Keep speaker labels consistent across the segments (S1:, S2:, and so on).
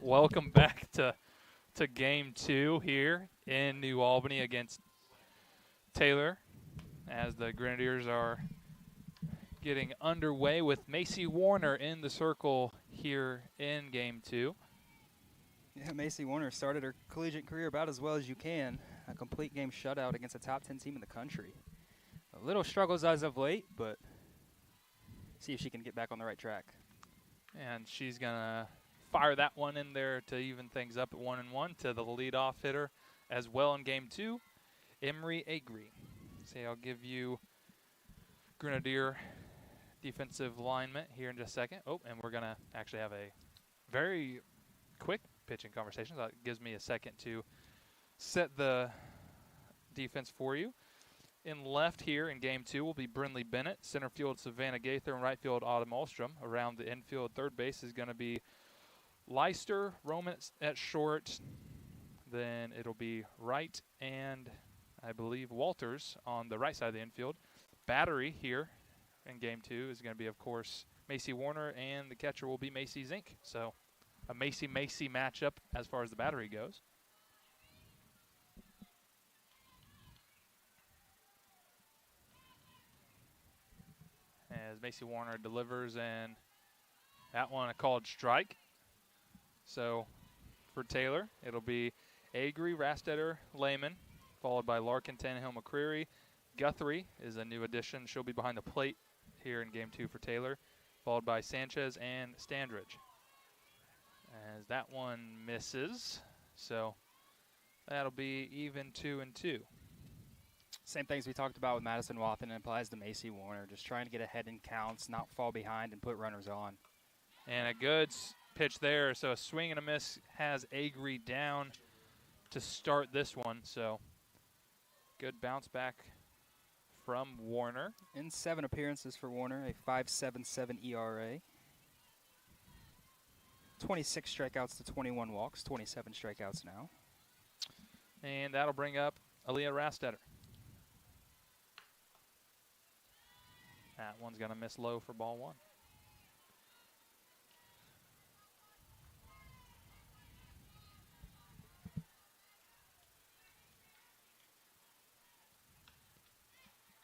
S1: Welcome back to game 2 here in New Albany against Taylor, as the Grenadiers are getting underway with Macy Warner in the circle here in game 2.
S2: Yeah, Macy Warner started her collegiate career about as well as you can. A complete game shutout against a top 10 team in the country. A little struggles as of late, but see if she can get back on the right track.
S1: And she's going to fire that one in there to even things up at 1-1 to the leadoff hitter as well in game 2, Emery Agri. See, I'll give you Grenadier defensive alignment here in just a second. Oh, and we're going to actually have a very quick pitching conversation. That gives me a second to set the defense for you. In left here in game 2 will be Brindley Bennett, center field Savannah Gaither, and right field Autumn Alstrom. Around the infield third base is going to be Leister, Roman at short. Then it'll be Wright and I believe Walters on the right side of the infield. Battery here in game 2 is going to be, of course, Macy Warner, and the catcher will be Macy Zink. So a Macy-Macy matchup as far as the battery goes. As Macy Warner delivers, and that one a called strike. So for Taylor, it'll be Agri, Rastetter, Lehman, followed by Larkin, Tannehill, McCreary. Guthrie is a new addition. She'll be behind the plate here in game 2 for Taylor, followed by Sanchez and Standridge. As that one misses, so that'll be even 2-2.
S2: Same things we talked about with Madison Wathen applies to Macy Warner. Just trying to get ahead in counts, not fall behind, and put runners on.
S1: And a good pitch there. So a swing and a miss has Agri down to start this one. So good bounce back from Warner.
S2: In 7 appearances for Warner, a 5.77 ERA. 26 strikeouts to 21 walks, 27 strikeouts now.
S1: And that'll bring up Aaliyah Rastetter. That one's going to miss low for ball 1.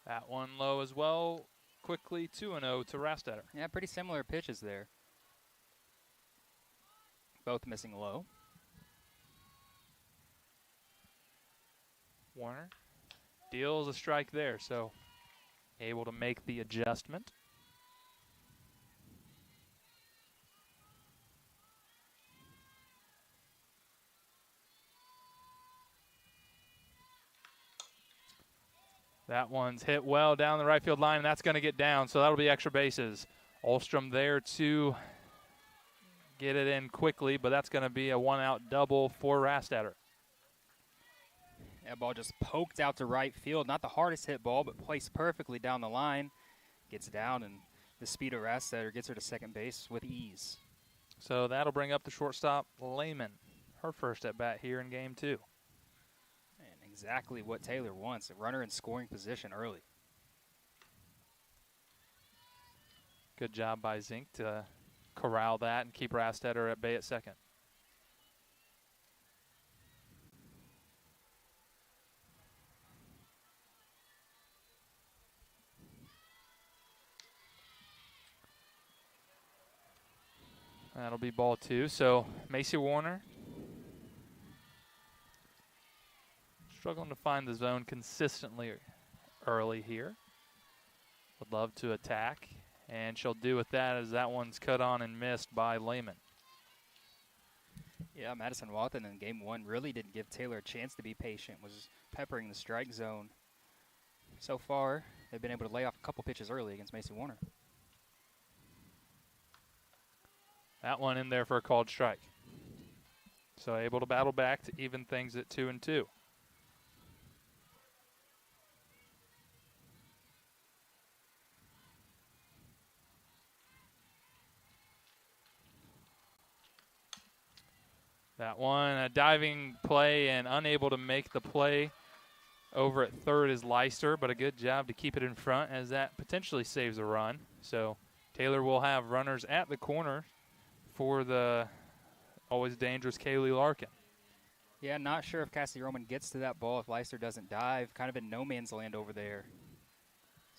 S1: That one low as well. Quickly 2-0 to Rastetter.
S2: Yeah, pretty similar pitches there. Both missing low.
S1: Warner deals a strike there, so able to make the adjustment. That one's hit well down the right field line, and that's going to get down, so that'll be extra bases. Alstrom there to get it in quickly, but that's going to be a one-out double for Rastetter.
S2: That ball just poked out to right field. Not the hardest hit ball, but placed perfectly down the line. Gets down, and the speed of Rastetter gets her to second base with ease.
S1: So that'll bring up the shortstop, Lehman, her first at-bat here in game 2.
S2: And exactly what Taylor wants, a runner in scoring position early.
S1: Good job by Zink to corral that and keep Rastetter at bay at second. That'll be ball 2. So Macy Warner struggling to find the zone consistently early here. Would love to attack, and she'll do with that as that one's cut on and missed by Lehman.
S2: Yeah, Madison Wathen in game 1 really didn't give Taylor a chance to be patient, was peppering the strike zone. So far, they've been able to lay off a couple pitches early against Macy Warner.
S1: That one in there for a called strike. So able to battle back to even things at 2-2. That one, a diving play and unable to make the play. Over at third is Leister, but a good job to keep it in front as that potentially saves a run. So Taylor will have runners at the corner for the always dangerous Kaylee Larkin.
S2: Yeah, not sure if Cassidy Roman gets to that ball if Leicester doesn't dive. Kind of in no man's land over there.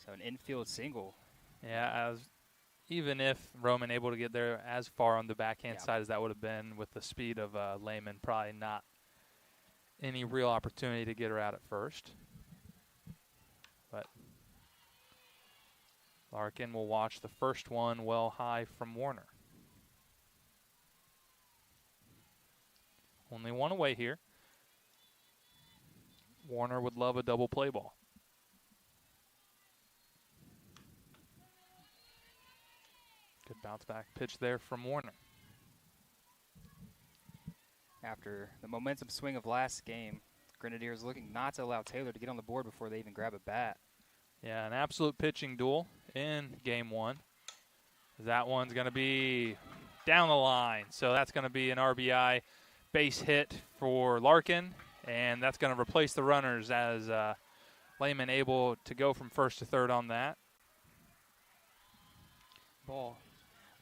S2: So an infield single.
S1: Yeah, even if Roman able to get there as far on the backhand side as that would have been with the speed of Lehman, probably not any real opportunity to get her out at first. But Larkin will watch the first one well high from Warner. Only one away here. Warner would love a double play ball. Good bounce back pitch there from Warner.
S2: After the momentum swing of last game, Grenadiers looking not to allow Taylor to get on the board before they even grab a bat.
S1: Yeah, an absolute pitching duel in game one. That one's going to be down the line. So that's going to be an RBI base hit for Larkin, and that's going to replace the runners as Lehman able to go from first to third on that.
S2: Ball.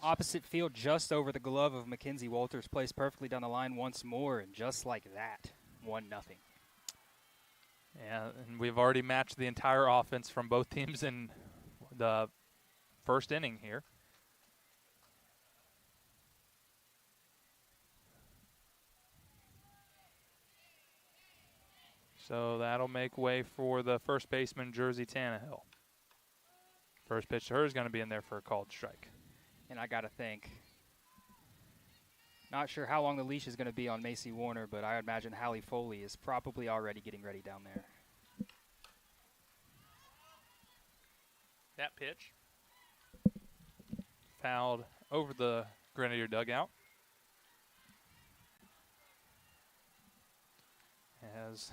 S2: Opposite field, just over the glove of Mackenzie Walters, placed perfectly down the line once more, and just like that, 1-0.
S1: Yeah, and we've already matched the entire offense from both teams in the first inning here. So that'll make way for the first baseman, Jersey Tannehill. First pitch to her is going to be in there for a called strike.
S2: And I got to think, not sure how long the leash is going to be on Macy Warner, but I imagine Hallie Foley is probably already getting ready down there.
S1: That pitch fouled over the Grenadier dugout. As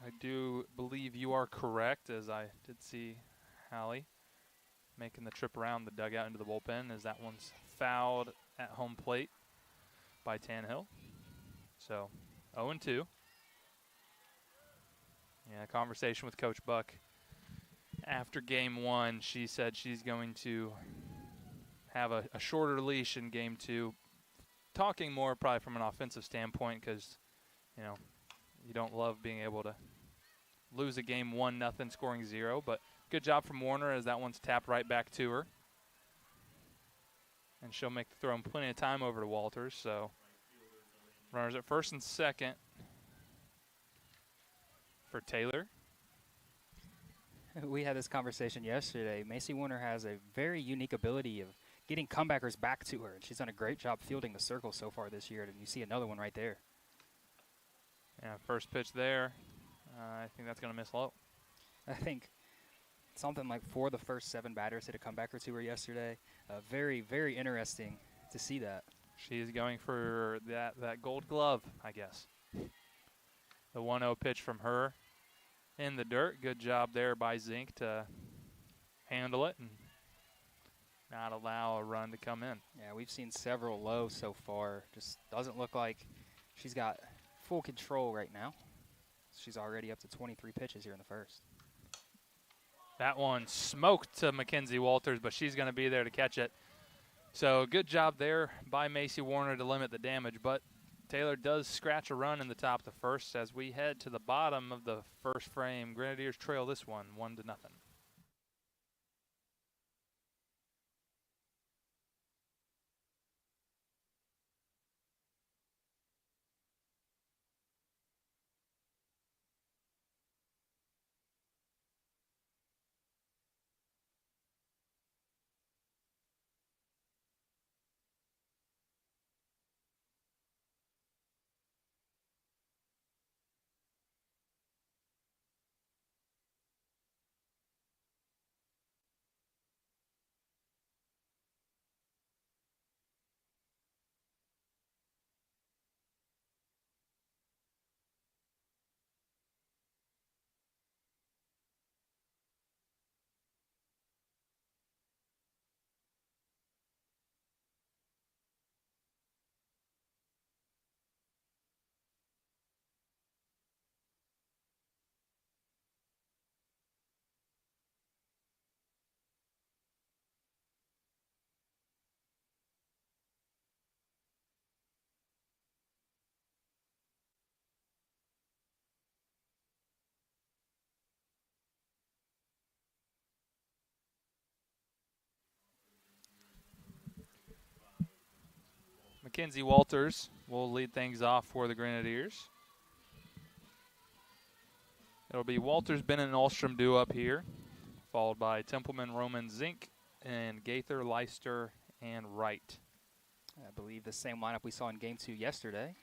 S1: I do believe you are correct, as I did see Hallie making the trip around the dugout into the bullpen, as that one's fouled at home plate by Tannehill. So 0-2. Yeah, conversation with Coach Buck after game one. She said she's going to have a shorter leash in game two. Talking more probably from an offensive standpoint, because you don't love being able to lose a game 1-0, scoring 0. But good job from Warner, as that one's tapped right back to her. And she'll make the throw in plenty of time over to Walters. So runners at first and second for Taylor.
S2: We had this conversation yesterday. Macy Warner has a very unique ability of getting comebackers back to her. And she's done a great job fielding the circle so far this year. And you see another one right there.
S1: Yeah, first pitch there. I think that's going to miss low.
S2: I think something like 4 of the first 7 batters hit a comebacker to her yesterday. Very, very interesting to see that.
S1: She's going for that gold glove, I guess. The 1-0 pitch from her in the dirt. Good job there by Zink to handle it and not allow a run to come in.
S2: Yeah, we've seen several lows so far. Just doesn't look like she's got full control right now. She's already up to 23 pitches here in the first.
S1: That one smoked to Mackenzie Walters, but she's going to be there to catch it. So good job there by Macy Warner to limit the damage. But Taylor does scratch a run in the top of the first as we head to the bottom of the first frame. Grenadiers trail this one 1-0. Mackenzie Walters will lead things off for the Grenadiers. It'll be Walters, Bennett, and Ahlstrom due up here, followed by Templeman, Roman, Zink, and Gaither, Leister, and Wright.
S2: I believe the same lineup we saw in Game 2 yesterday.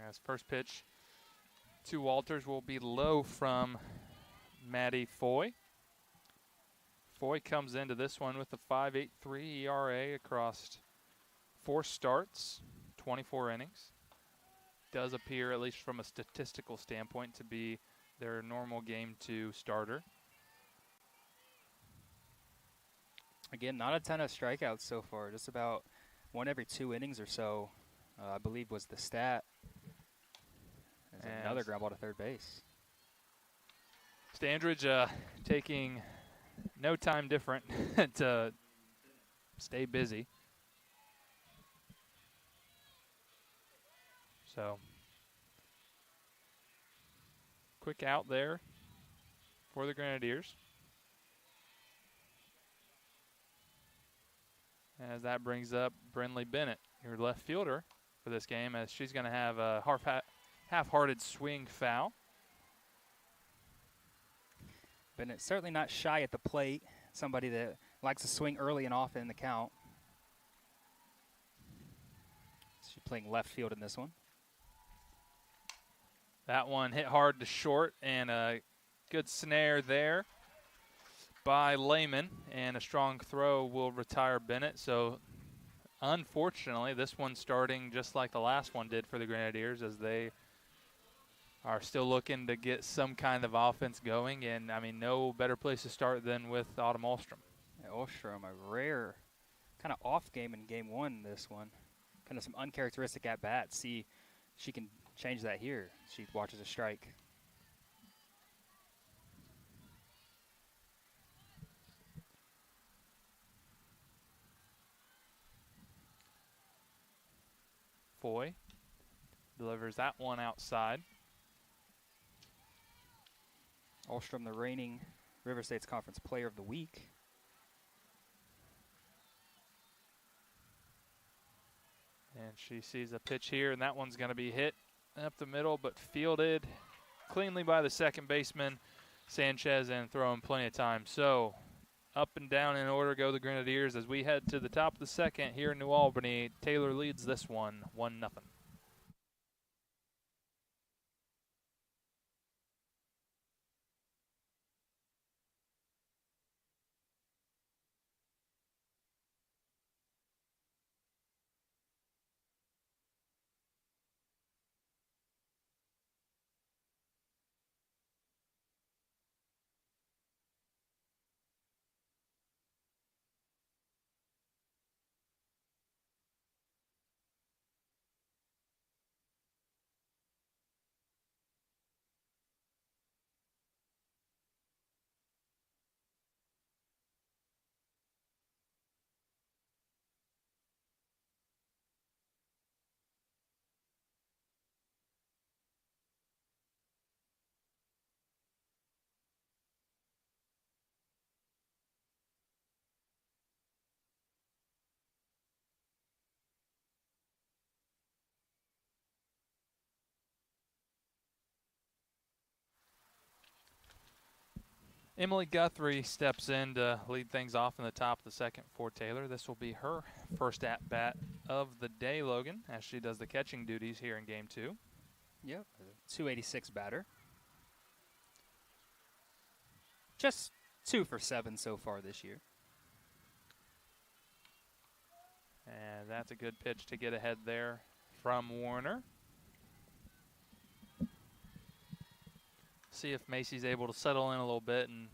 S1: As first pitch to Walters will be low from Maddie Foy. Foy comes into this one with a 5.83 ERA across 4 starts, 24 innings. Does appear, at least from a statistical standpoint, to be their normal Game 2 starter.
S2: Again, not a ton of strikeouts so far. Just about 1 every 2 innings or so, I believe, was the stat. There's another ground ball to third base.
S1: Standridge taking no time different to stay busy. So, quick out there for the Grenadiers. As that brings up Brinley Bennett, your left fielder for this game, as she's going to have a half-hearted swing foul.
S2: Bennett certainly not shy at the plate. Somebody that likes to swing early and often in the count. She's playing left field in this one.
S1: That one hit hard to short, and a good snare there by Lehman, and a strong throw will retire Bennett. So, unfortunately, this one's starting just like the last one did for the Grenadiers, as they are still looking to get some kind of offense going. And, I mean, no better place to start than with Autumn Ahlstrom.
S2: Yeah, Ahlstrom, a rare kind of off game in Game 1 this one. Kind of some uncharacteristic at-bats. See, she can change that here. She watches a strike.
S1: Foy delivers that one outside.
S2: Ahlstrom, the reigning River States Conference Player of the Week.
S1: And she sees a pitch here, and that one's going to be hit up the middle, but fielded cleanly by the second baseman, Sanchez, and throwing plenty of time. So, up and down in order go the Grenadiers as we head to the top of the second here in New Albany. Taylor leads this one 1-0. Emily Guthrie steps in to lead things off in the top of the second for Taylor. This will be her first at-bat of the day, Logan, as she does the catching duties here in Game 2.
S2: Yep, 286 batter. Just 2 for 7 so far this year.
S1: And that's a good pitch to get ahead there from Warner. See if Macy's able to settle in a little bit and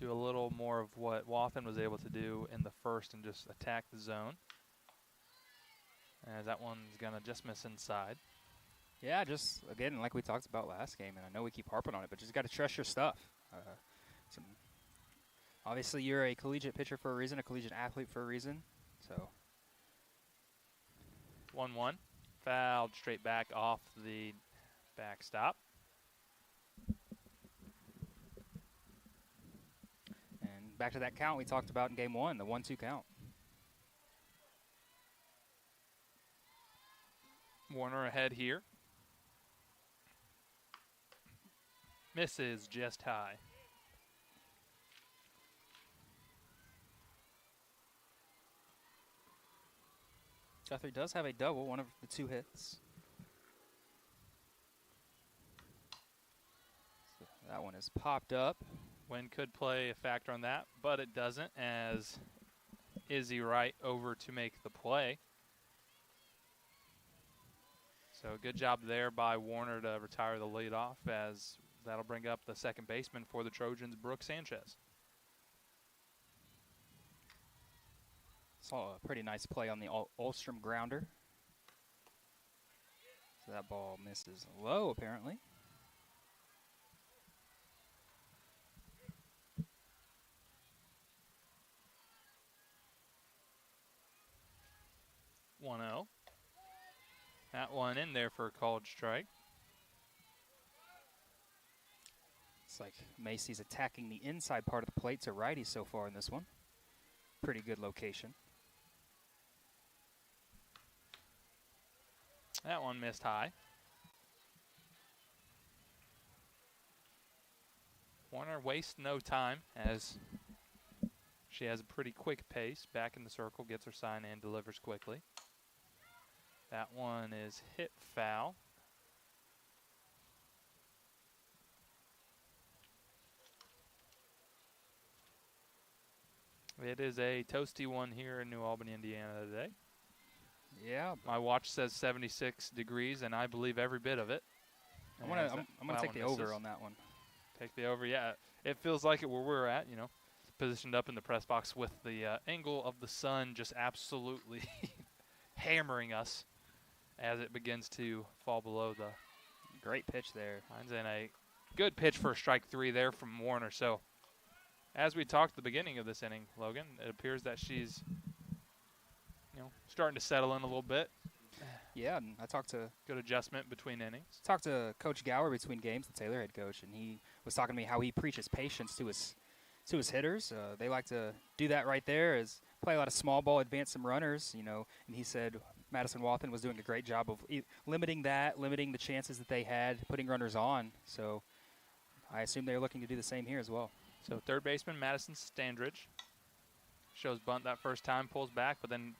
S1: do a little more of what Wathen was able to do in the first and just attack the zone. As that one's going to just miss inside.
S2: Yeah, just, again, like we talked about last game, and I know we keep harping on it, but just got to trust your stuff. Obviously, you're a collegiate pitcher for a reason, a collegiate athlete for a reason. So
S1: 1-1. Fouled straight back off the backstop.
S2: And back to that count we talked about in Game 1, the 1-2 count.
S1: Warner ahead here. Misses just high.
S2: Guthrie does have a double, one of the 2 hits. So that one is popped up.
S1: Wind could play a factor on that, but it doesn't, as Izzy Wright over to make the play. So good job there by Warner to retire the leadoff, as that'll bring up the second baseman for the Trojans, Brooke Sanchez.
S2: Saw a pretty nice play on the Olstrom grounder. So that ball misses low, apparently.
S1: One 0. That one in there for a called strike.
S2: It's like Macy's attacking the inside part of the plate to righty so far in this one. Pretty good location.
S1: That one missed high. Warner wastes no time, as she has a pretty quick pace. Back in the circle, gets her sign and delivers quickly. That one is hit foul. It is a toasty one here in New Albany, Indiana today.
S2: Yeah.
S1: My watch says 76 degrees, and I believe every bit of it.
S2: I'm gonna take the over on that one.
S1: Take the over, yeah. It feels like it where we're at, you know, positioned up in the press box with the angle of the sun just absolutely hammering us as it begins to fall below the.
S2: Great pitch there.
S1: Finds in a good pitch for strike 3 there from Warner. So, as we talked at the beginning of this inning, Logan, it appears that she's, you know, starting to settle in a little bit.
S2: Yeah, and I talked to
S1: good adjustment between innings.
S2: Talked to Coach Gower between games, the Taylor head coach, and he was talking to me how he preaches patience to his hitters. They like to do that right there, is play a lot of small ball, advance some runners, you know. And he said Madison Wathen was doing a great job of limiting the chances that they had, putting runners on. So I assume they're looking to do the same here as well.
S1: So third baseman Madison Standridge shows bunt that first time, pulls back, but then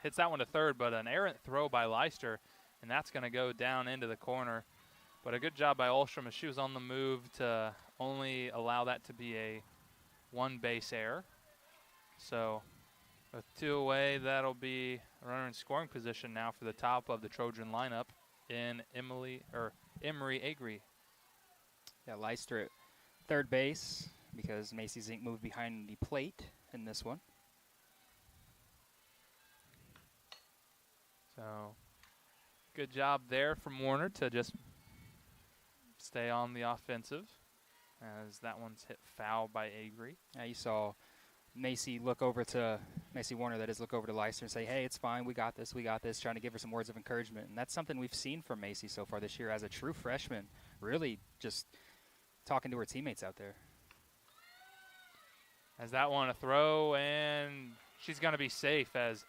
S1: hits that one to third, but an errant throw by Leister, and that's going to go down into the corner. But a good job by Olstrom, as she was on the move to only allow that to be a 1 base error. So with 2 away, that'll be a runner in scoring position now for the top of the Trojan lineup in Emory Agri.
S2: Yeah, Leister at third base because Macy's Inc. moved behind the plate in this one.
S1: So, good job there from Warner to just stay on the offensive, as that one's hit foul by Agri.
S2: Yeah, you saw Macy Warner, that is, look over to Leister and say, hey, it's fine, we got this, trying to give her some words of encouragement. And that's something we've seen from Macy so far this year as a true freshman, really just talking to her teammates out there.
S1: As that one a throw, and she's going to be safe, as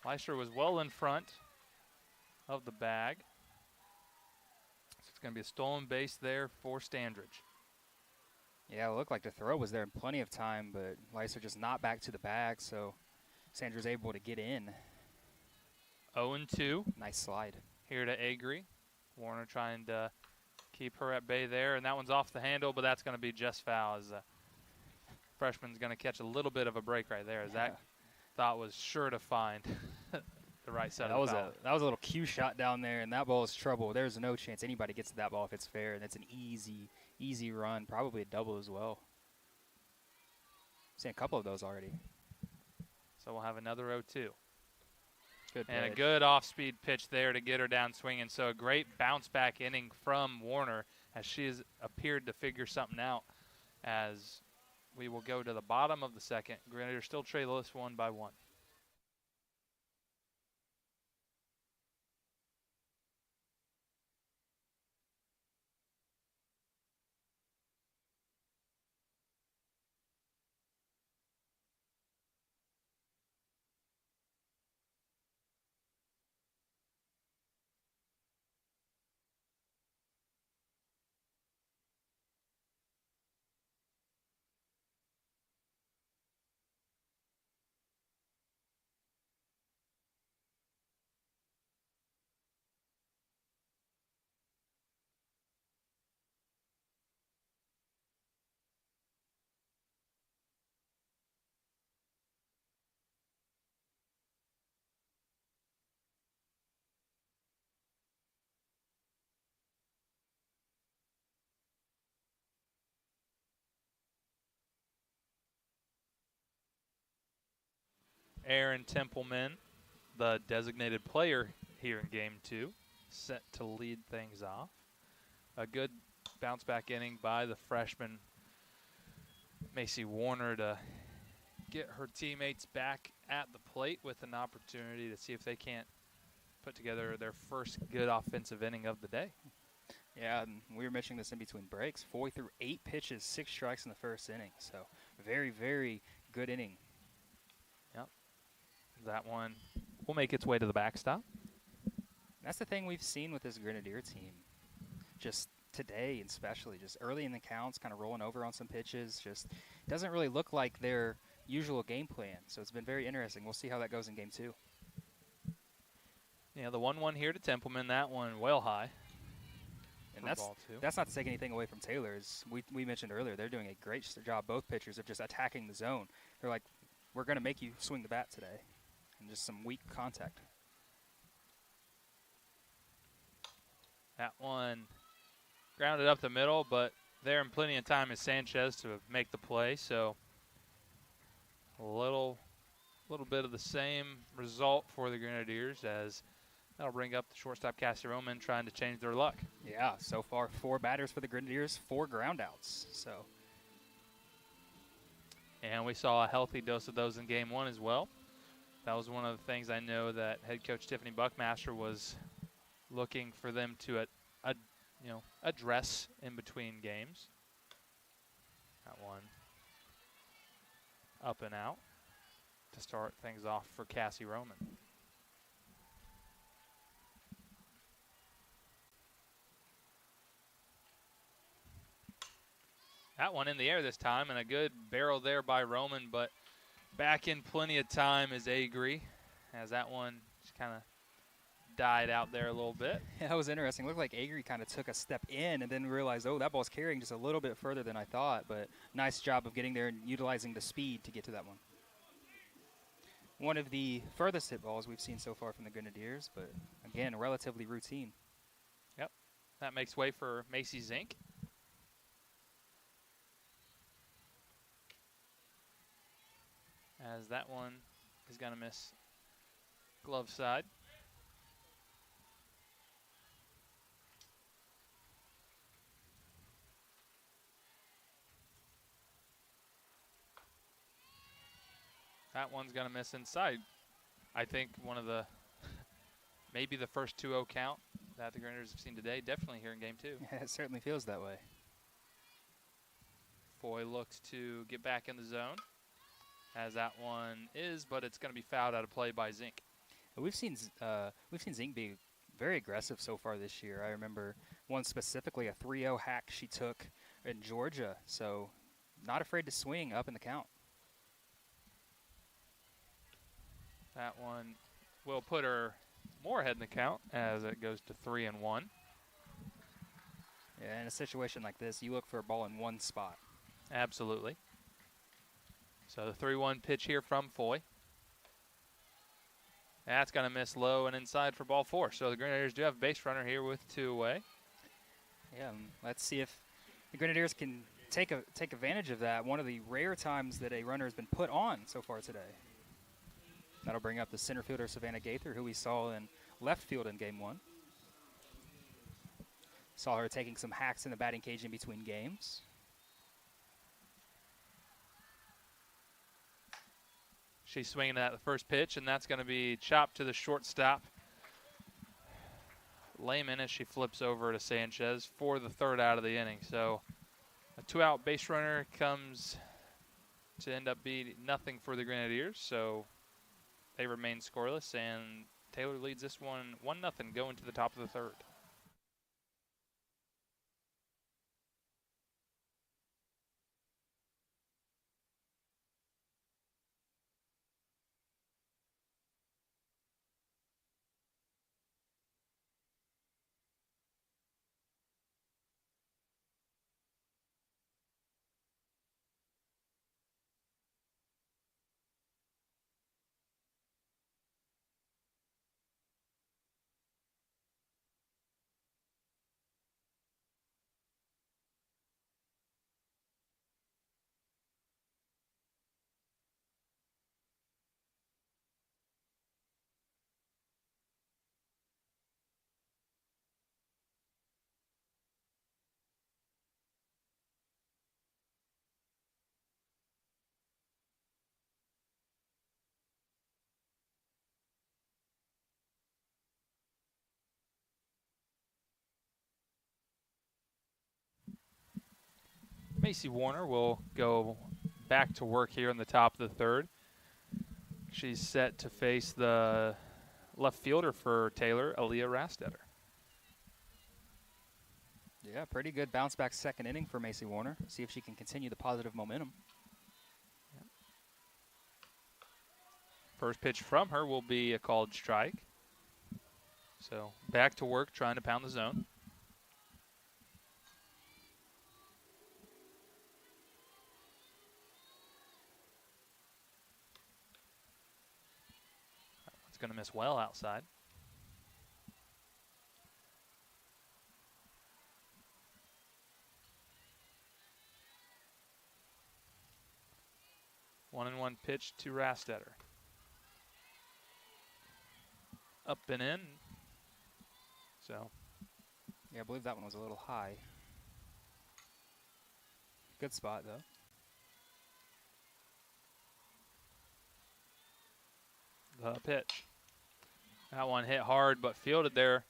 S1: Leister was well in front of the bag. So it's going to be a stolen base there for Standridge.
S2: Yeah, it looked like the throw was there in plenty of time, but Leister just not back to the bag, so Sandra's able to get in.
S1: 0-2.
S2: Nice slide.
S1: Here to Agri. Warner trying to keep her at bay there, and that one's off the handle, but that's going to be just foul, as freshman's going to catch a little bit of a break right there, as that thought was sure to find the right side of the foul.
S2: That was a little cue shot down there, and that ball is trouble. There's no chance anybody gets to that ball if it's fair, and it's an easy run, probably a double as well. Seen a couple of those already.
S1: So we'll have another 0-2.
S2: Good
S1: and
S2: pitch.
S1: A good off-speed pitch there to get her down swinging. So a great bounce-back inning from Warner, as she has appeared to figure something out, as we will go to the bottom of the second. Grenadiers still trail this 1-1. Aaron Templeman, the designated player here in Game 2, set to lead things off. A good bounce-back inning by the freshman Macy Warner to get her teammates back at the plate with an opportunity to see if they can't put together their first good offensive inning of the day.
S2: Yeah, and we were mentioning this in between breaks. Foy threw 8 pitches, 6 strikes in the first inning. So very, very good inning.
S1: Yep. That one will make its way to the backstop.
S2: That's the thing we've seen with this Grenadier team. Just today especially, just early in the counts, kind of rolling over on some pitches. Just doesn't really look like their usual game plan. So it's been very interesting. We'll see how that goes in Game 2.
S1: Yeah, the 1-1 here to Templeman. That one well high.
S2: And that's not to take anything away from Taylor. As we mentioned earlier, they're doing a great job, both pitchers, of just attacking the zone. They're like, we're going to make you swing the bat today. And just some weak contact.
S1: That one grounded up the middle, but there in plenty of time is Sanchez to make the play. So a little bit of the same result for the Grenadiers, as that'll bring up the shortstop Cassie Roman trying to change their luck.
S2: Yeah, so far 4 batters for the Grenadiers, 4 groundouts. So,
S1: and we saw a healthy dose of those in Game 1 as well. That was one of the things I know that head coach Tiffany Buckmaster was looking for them to address in between games. That one up and out to start things off for Cassie Roman. That one in the air this time, and a good barrel there by Roman, but back in plenty of time is Agri, as that one just kind of died out there a little bit.
S2: Yeah, that was interesting. Looked like Agri kind of took a step in and then realized, oh, that ball's carrying just a little bit further than I thought, but nice job of getting there and utilizing the speed to get to that one. One of the furthest hit balls we've seen so far from the Grenadiers, but again, relatively routine.
S1: Yep, that makes way for Macy Zink. As that one is going to miss glove side. That one's going to miss inside. I think one of the, maybe the first 2-0 count that the Grenadiers have seen today, definitely here in Game 2.
S2: Yeah, it certainly feels that way.
S1: Foy looks to get back in the zone, as that one is, but it's going to be fouled out of play by Zink.
S2: We've seen Zink be very aggressive so far this year. I remember one specifically, a 3-0 hack she took in Georgia, so not afraid to swing up in the count.
S1: That one will put her more ahead in the count as it goes to 3-1.
S2: Yeah, in a situation like this, you look for a ball in one spot.
S1: Absolutely. So the 3-1 pitch here from Foy. That's going to miss low and inside for ball 4. So the Grenadiers do have a base runner here with 2 away.
S2: Yeah, let's see if the Grenadiers can take advantage of that. One of the rare times that a runner has been put on so far today. That'll bring up the center fielder, Savannah Gaither, who we saw in left field in Game 1. Saw her taking some hacks in the batting cage in between games.
S1: She's swinging at the first pitch, and that's going to be chopped to the shortstop. Lehman as she flips over to Sanchez for the 3rd out of the inning. So a 2-out base runner comes to end up being nothing for the Grenadiers. So they remain scoreless, and Taylor leads this one 1-0 going to the top of the 3rd. Macy Warner will go back to work here in the top of the third. She's set to face the left fielder for Taylor, Aaliyah Rastetter.
S2: Yeah, pretty good bounce back second inning for Macy Warner. See if she can continue the positive momentum.
S1: Yep. First pitch from her will be a called strike. So back to work trying to pound the zone. That one's going to miss well outside. One and one pitch to Rastetter. Up and in. So.
S2: Yeah, I believe that one was a little high. Good spot, though.
S1: The pitch. That one hit hard, but fielded there.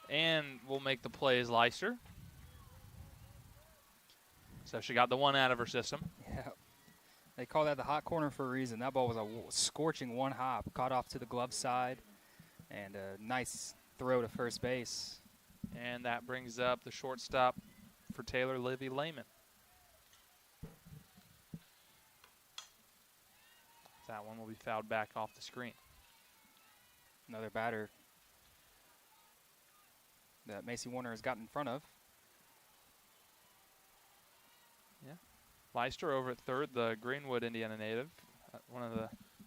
S1: And will make the play is Leister. So she got the one out of her system.
S2: Yeah. They call that the hot corner for a reason. That ball was a scorching one hop, caught off to the glove side, and a nice throw to first base.
S1: And that brings up the shortstop for Taylor, Livy Lehman. That one will be fouled back off the screen.
S2: Another batter that Macy Warner has gotten in front of.
S1: Yeah. Leister over at third, the Greenwood, Indiana native. One of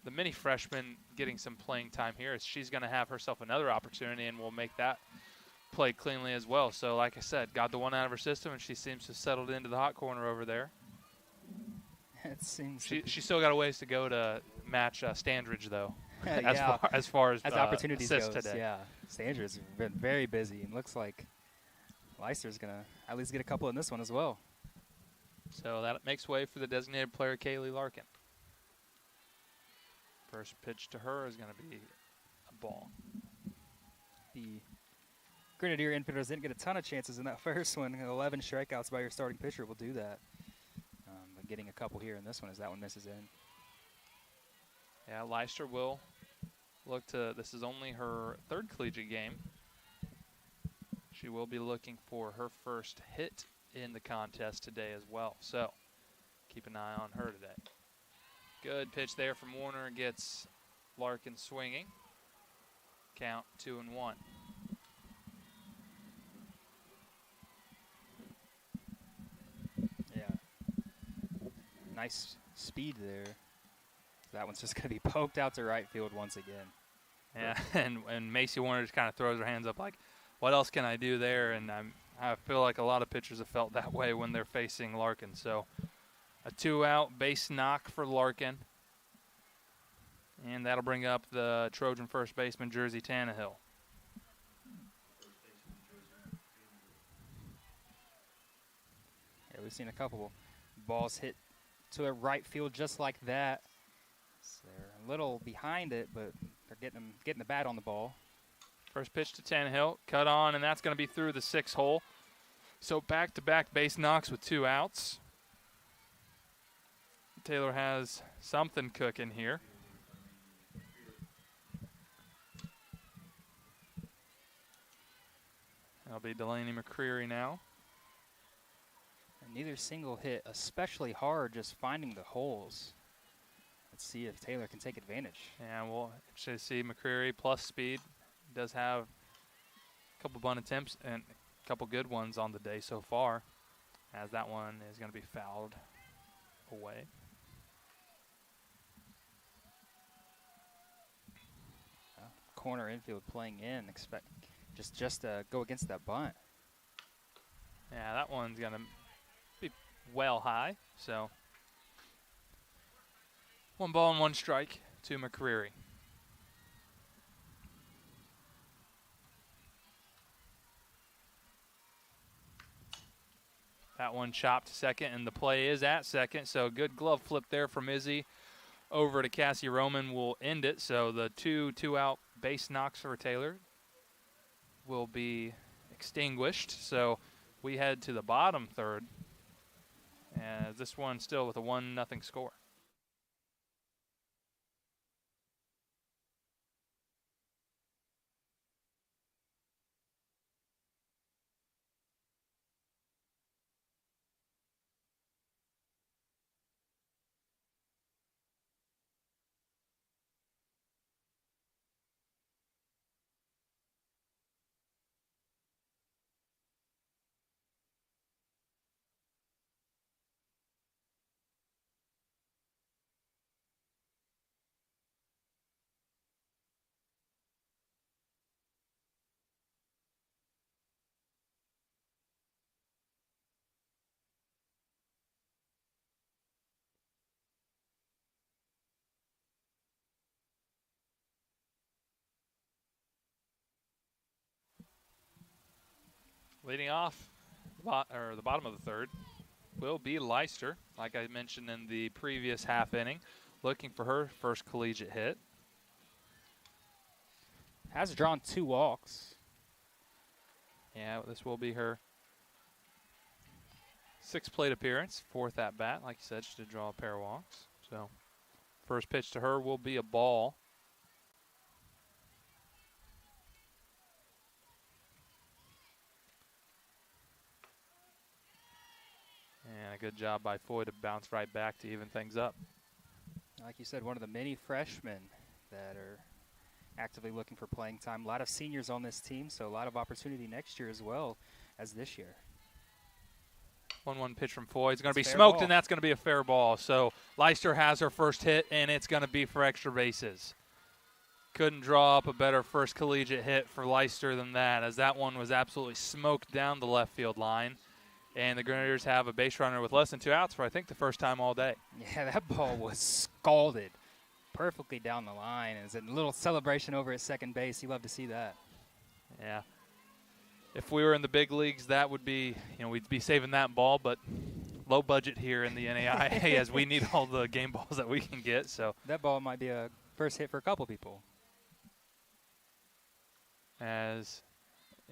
S1: the many freshmen getting some playing time here. She's going to have herself another opportunity, and will make that play cleanly as well. So, like I said, got the one out of her system, and she seems to have settled into the hot corner over there.
S2: It seems
S1: she still got a ways to go to match Standridge, though,
S2: yeah.
S1: as far as
S2: opportunities
S1: assists
S2: goes.
S1: today.
S2: Yeah, Standridge has been very busy, and looks like Leister's going to at least get a couple in this one as well.
S1: So that makes way for the designated player, Kaylee Larkin. First pitch to her is going to be a ball.
S2: The Grenadier infielders didn't get a ton of chances in that first one. 11 strikeouts by your starting pitcher will do that. But getting a couple here in this one as that one misses in.
S1: Yeah, Leister will look to, this is only her third collegiate game. She will be looking for her first hit in the contest today as well. So keep an eye on her today. Good pitch there from Warner, gets Larkin swinging. Count 2-1.
S2: Yeah. Nice speed there. That one's just going to be poked out to right field once again.
S1: Yeah, and Macy Warner just kind of throws her hands up like, what else can I do there? And I feel like a lot of pitchers have felt that way when they're facing Larkin. So a 2-out base knock for Larkin. And that'll bring up the Trojan first baseman, Jersey Tannehill.
S2: Yeah, we've seen a couple balls hit to the right field just like that. So they're a little behind it, but they're getting the bat on the ball.
S1: First pitch to Tannehill, cut on, and that's going to be through the 6 hole. So back-to-back base knocks with 2 outs. Taylor has something cooking here. That'll be Delaney McCreary now.
S2: And neither single hit especially hard, just finding the holes. Let's see if Taylor can take advantage.
S1: Yeah, we'll actually see McCreary plus speed. Does have a couple bunt attempts and a couple good ones on the day so far, as that one is going to be fouled away.
S2: Corner infield playing in, expect just go against that bunt.
S1: Yeah, that one's going to be well high. So 1 ball and 1 strike to McCreary. That one chopped to second, and the play is at second. So good glove flip there from Izzy over to Cassie Roman will end it. So the 2-out base knocks for Taylor will be extinguished. So we head to the bottom third. And this one still with a 1-0 score. Leading off, the bottom of the third, will be Leicester, like I mentioned in the previous half inning, looking for her first collegiate hit.
S2: Has drawn 2 walks.
S1: Yeah, this will be her 6th plate appearance, 4th at bat. Like you said, she did draw a pair of walks. So, first pitch to her will be a ball. And a good job by Foy to bounce right back to even things up.
S2: Like you said, one of the many freshmen that are actively looking for playing time. A lot of seniors on this team, so a lot of opportunity next year as well as this year.
S1: 1-1 pitch from Foy. It's going to be
S2: Fair
S1: smoked,
S2: ball.
S1: and that's going to be a fair ball. So Leicester has her first hit, and it's going to be for extra bases. Couldn't draw up a better first collegiate hit for Leicester than that, as that one was absolutely smoked down the left field line. And the Grenadiers have a base runner with less than 2 outs for, I think, the first time all day.
S2: Yeah, that ball was scalded perfectly down the line. It was a little celebration over at second base. You love to see that.
S1: Yeah. If we were in the big leagues, that would be, we'd be saving that ball, but low budget here in the NAIA as we need all the game balls that we can get. So
S2: that ball might be a first hit for a couple people.
S1: As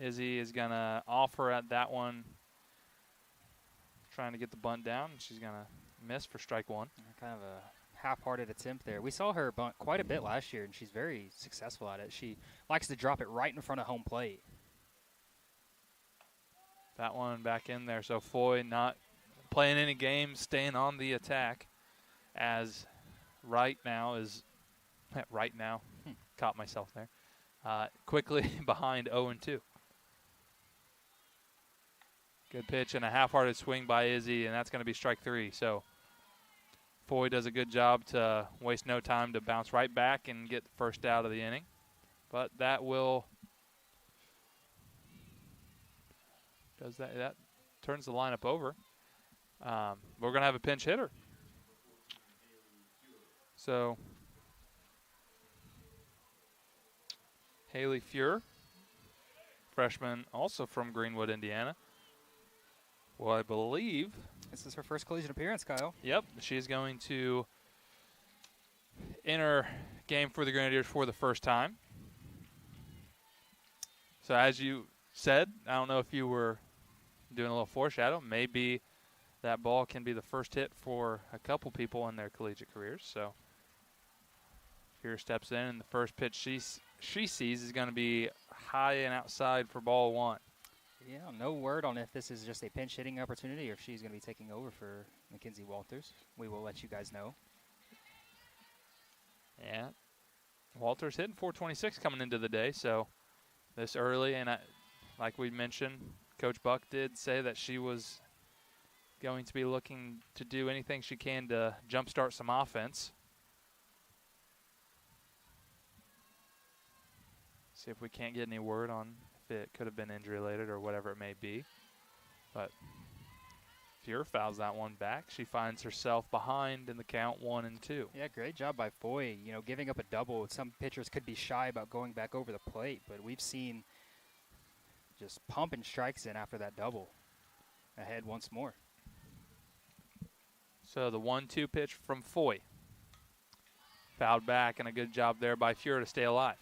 S1: Izzy is going to offer at that one, trying to get the bunt down. She's going to miss for strike 1.
S2: Kind of a half-hearted attempt there. We saw her bunt quite a bit last year, and she's very successful at it. She likes to drop it right in front of home plate.
S1: That one back in there. So Foy not playing any games, staying on the attack, as right now, caught myself there, quickly behind 0-2. Good pitch and a half-hearted swing by Izzy, and that's going to be strike 3. So Foy does a good job to waste no time to bounce right back and get the first out of the inning. But that turns the lineup over. We're going to have a pinch hitter. So Haley Fuhr, freshman also from Greenwood, Indiana. Well, I believe
S2: this is her first collegiate appearance, Kyle.
S1: Yep, she's going to enter game for the Grenadiers for the first time. So as you said, I don't know if you were doing a little foreshadow. Maybe that ball can be the first hit for a couple people in their collegiate careers. So Fuhr steps in, and the first pitch she sees is going to be high and outside for ball 1.
S2: Yeah, no word on if this is just a pinch hitting opportunity or if she's going to be taking over for Mackenzie Walters. We will let you guys know.
S1: Yeah, Walters hitting 426 coming into the day, so this early, and like we mentioned, Coach Buck did say that she was going to be looking to do anything she can to jumpstart some offense. See if we can't get any word on if it could have been injury-related or whatever it may be. But Fuhr fouls that one back. She finds herself behind in the count 1-2.
S2: Yeah, great job by Foy. Giving up a double. Some pitchers could be shy about going back over the plate, but we've seen just pumping strikes in after that double. Ahead once more.
S1: So the 1-2 pitch from Foy. Fouled back, and a good job there by Fuhr to stay alive.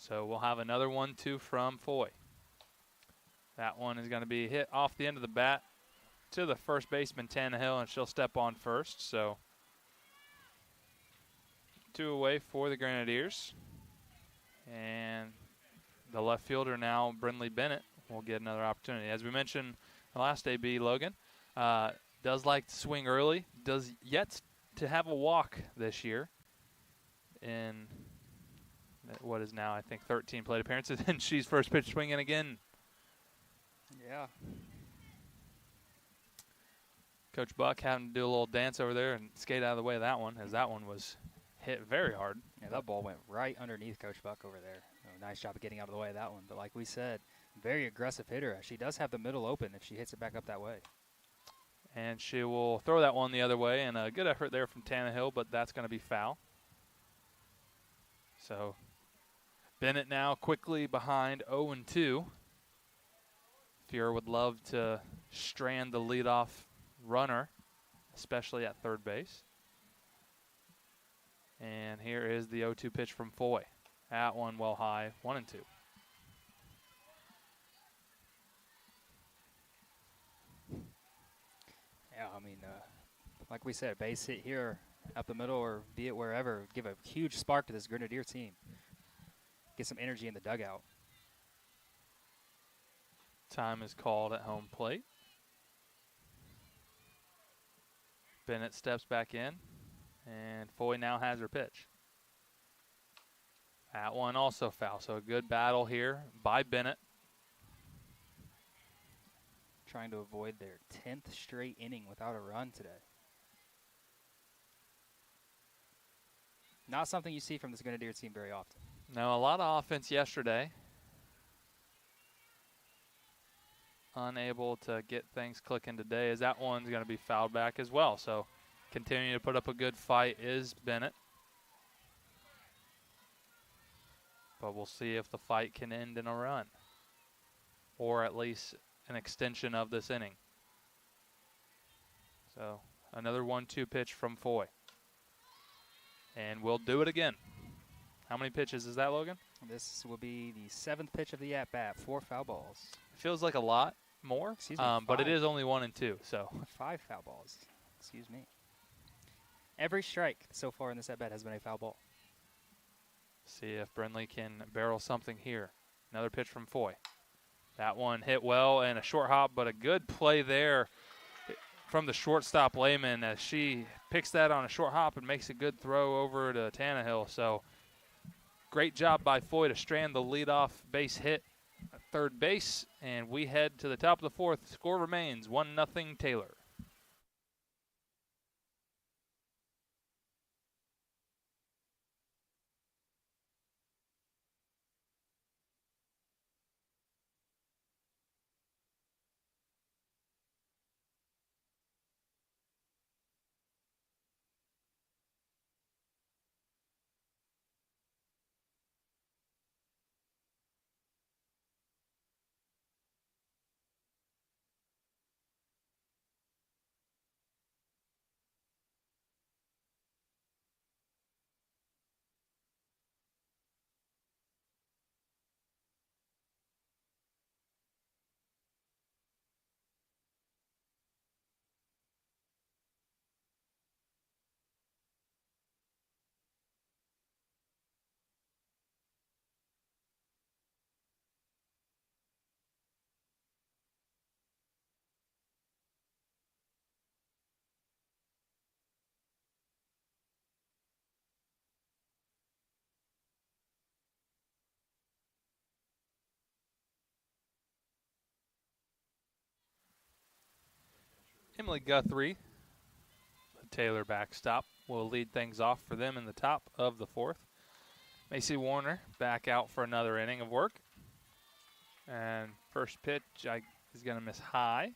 S1: So we'll have another 1-2 from Foy. That one is going to be hit off the end of the bat to the first baseman, Tannehill, and she'll step on first. So 2 away for the Grenadiers. And the left fielder now, Brindley Bennett, will get another opportunity. As we mentioned the last AB, Logan does like to swing early, does yet to have a walk this year in what is now, I think, 13 plate appearances, and she's first pitch swinging again.
S2: Yeah.
S1: Coach Buck having to do a little dance over there and skate out of the way of that one, as that one was hit very hard.
S2: Yeah, that ball went right underneath Coach Buck over there. Nice job of getting out of the way of that one. But like we said, very aggressive hitter. She does have the middle open if she hits it back up that way.
S1: And she will throw that one the other way, and a good effort there from Tannehill, but that's going to be foul. So Bennett now quickly behind 0-2. Fuhrer would love to strand the leadoff runner, especially at third base. And here is the 0-2 pitch from Foy. That one well high, 1-2.
S2: Yeah, I mean, like we said, base hit here up the middle or be it wherever, give a huge spark to this Grenadier team. Get some energy in the dugout.
S1: Time is called at home plate. Bennett steps back in, and Foy now has her pitch. That one also foul, so a good battle here by Bennett.
S2: Trying to avoid their 10th straight inning without a run today. Not something you see from this Grenadier team very often.
S1: No, a lot of offense yesterday. Unable to get things clicking today, as that one's going to be fouled back as well. So continuing to put up a good fight is Bennett. But we'll see if the fight can end in a run, or at least an extension of this inning. So another 1-2 pitch from Foy. And we'll do it again. How many pitches is that, Logan?
S2: This will be the 7th pitch of the at-bat, 4 foul balls.
S1: Feels like a lot more,
S2: Excuse me,
S1: but it
S2: 5.
S1: is only 1 and 2. So
S2: 5 foul balls. Excuse me. Every strike so far in this at-bat has been a foul ball.
S1: see if Brindley can barrel something here. Another pitch from Foy. That one hit well and a short hop, but a good play there from the shortstop Lehman as she picks that on a short hop and makes a good throw over to Tannehill. So great job by Foy to strand the leadoff base hit at third base, and we head to the top of the 4th. Score remains 1-0 Taylor. Emily Guthrie, the Taylor backstop, will lead things off for them in the top of the 4th. Macy Warner back out for another inning of work. And first pitch is going to miss high.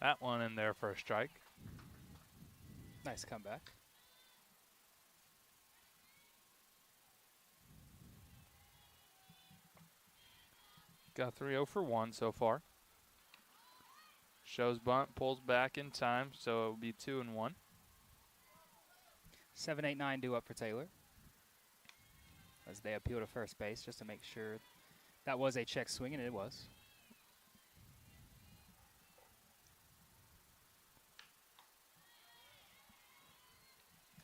S1: That one in there for a strike.
S2: Nice comeback.
S1: Guthrie 0 for 1 so far. Shows bunt, pulls back in time, so it will be 2-1.
S2: 7-8-9 due up for Taylor, as they appeal to first base just to make sure that was a check swing, and it was.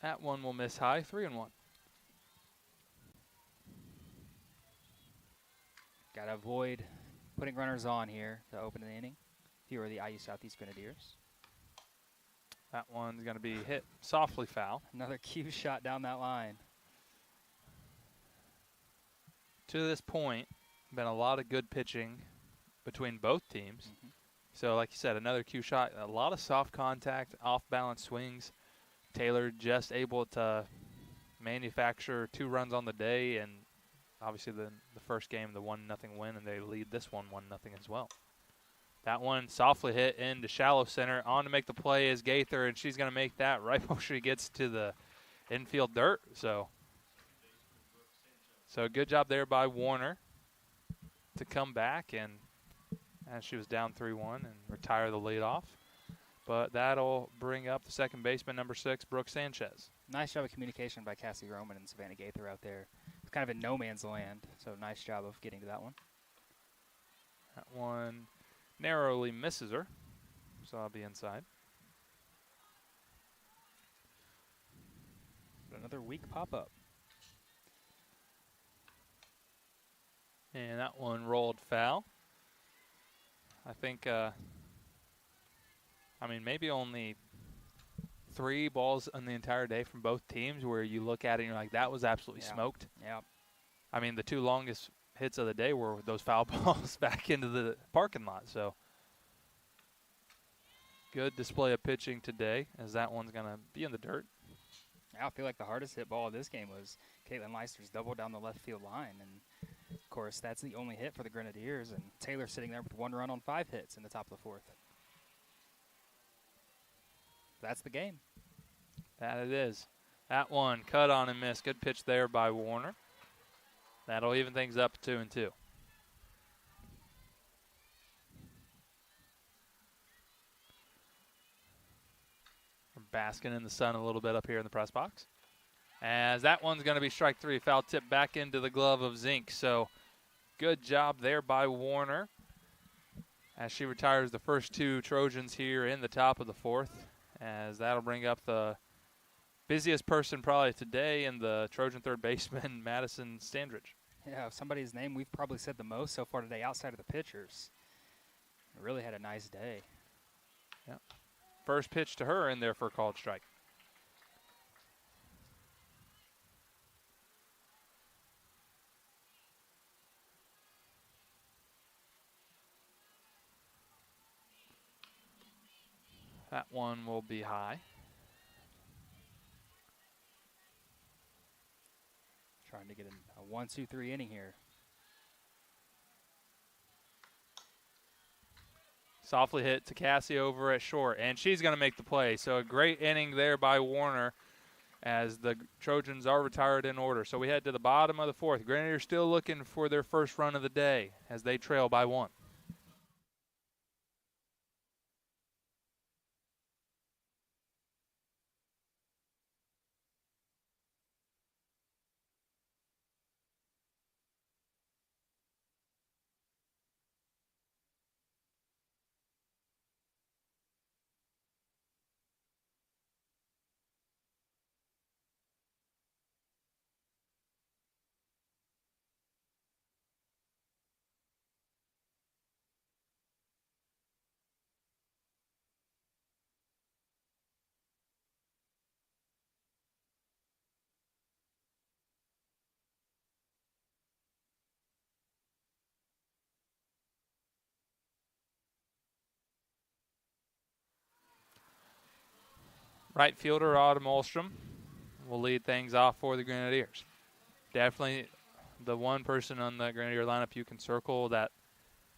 S1: That one will miss high, 3-1.
S2: Got to avoid putting runners on here to open the inning if you are the IU Southeast Grenadiers.
S1: That one's going to be hit softly foul.
S2: Another cue shot down that line.
S1: To this point, been a lot of good pitching between both teams.
S2: Mm-hmm.
S1: So, like you said, another cue shot, a lot of soft contact, off-balance swings. Taylor just able to manufacture 2 runs on the day, and obviously the first game, the 1-0 win, and they lead this one 1-0 as well. That one softly hit into shallow center. On to make the play is Gaither, and she's going to make that right before she gets to the infield dirt. So good job there by Warner to come back, and she was down 3-1 and retire the leadoff. But that'll bring up the second baseman, number 6, Brooke Sanchez.
S2: Nice job of communication by Cassie Roman and Savannah Gaither out there. It's kind of in no man's land, so nice job of getting to that one.
S1: That one narrowly misses her, so I'll be inside.
S2: Another weak pop-up.
S1: And that one rolled foul. I think, maybe only 3 balls on the entire day from both teams where you look at it and you're like, that was absolutely smoked.
S2: Yeah.
S1: I mean, the 2 longest hits of the day were those foul balls back into the parking lot. So good display of pitching today, as that one's going to be in the dirt.
S2: I feel like the hardest hit ball of this game was Caitlin Leister's double down the left field line. And, of course, that's the only hit for the Grenadiers. And Taylor sitting there with 1 run on 5 hits in the top of the 4th. That's the game.
S1: That it is. That one cut on and missed. Good pitch there by Warner. That'll even things up 2-2. We're basking in the sun a little bit up here in the press box. As that one's going to be strike 3. Foul tip back into the glove of Zink. So good job there by Warner as she retires the first 2 Trojans here in the top of the 4th. As that'll bring up the busiest person probably today in the Trojan third baseman, Madison Standridge.
S2: Yeah, somebody's name we've probably said the most so far today outside of the pitchers. Really had a nice day.
S1: Yeah. First pitch to her in there for a called strike. That one will be high.
S2: Trying to get a 1-2-3 inning here.
S1: Softly hit to Cassie over at short, and she's going to make the play. So a great inning there by Warner as the Trojans are retired in order. So we head to the bottom of the 4th. Grenadiers still looking for their first run of the day as they trail by 1. Right fielder Autumn Olstrom will lead things off for the Grenadiers. Definitely the one person on the Grenadier lineup you can circle that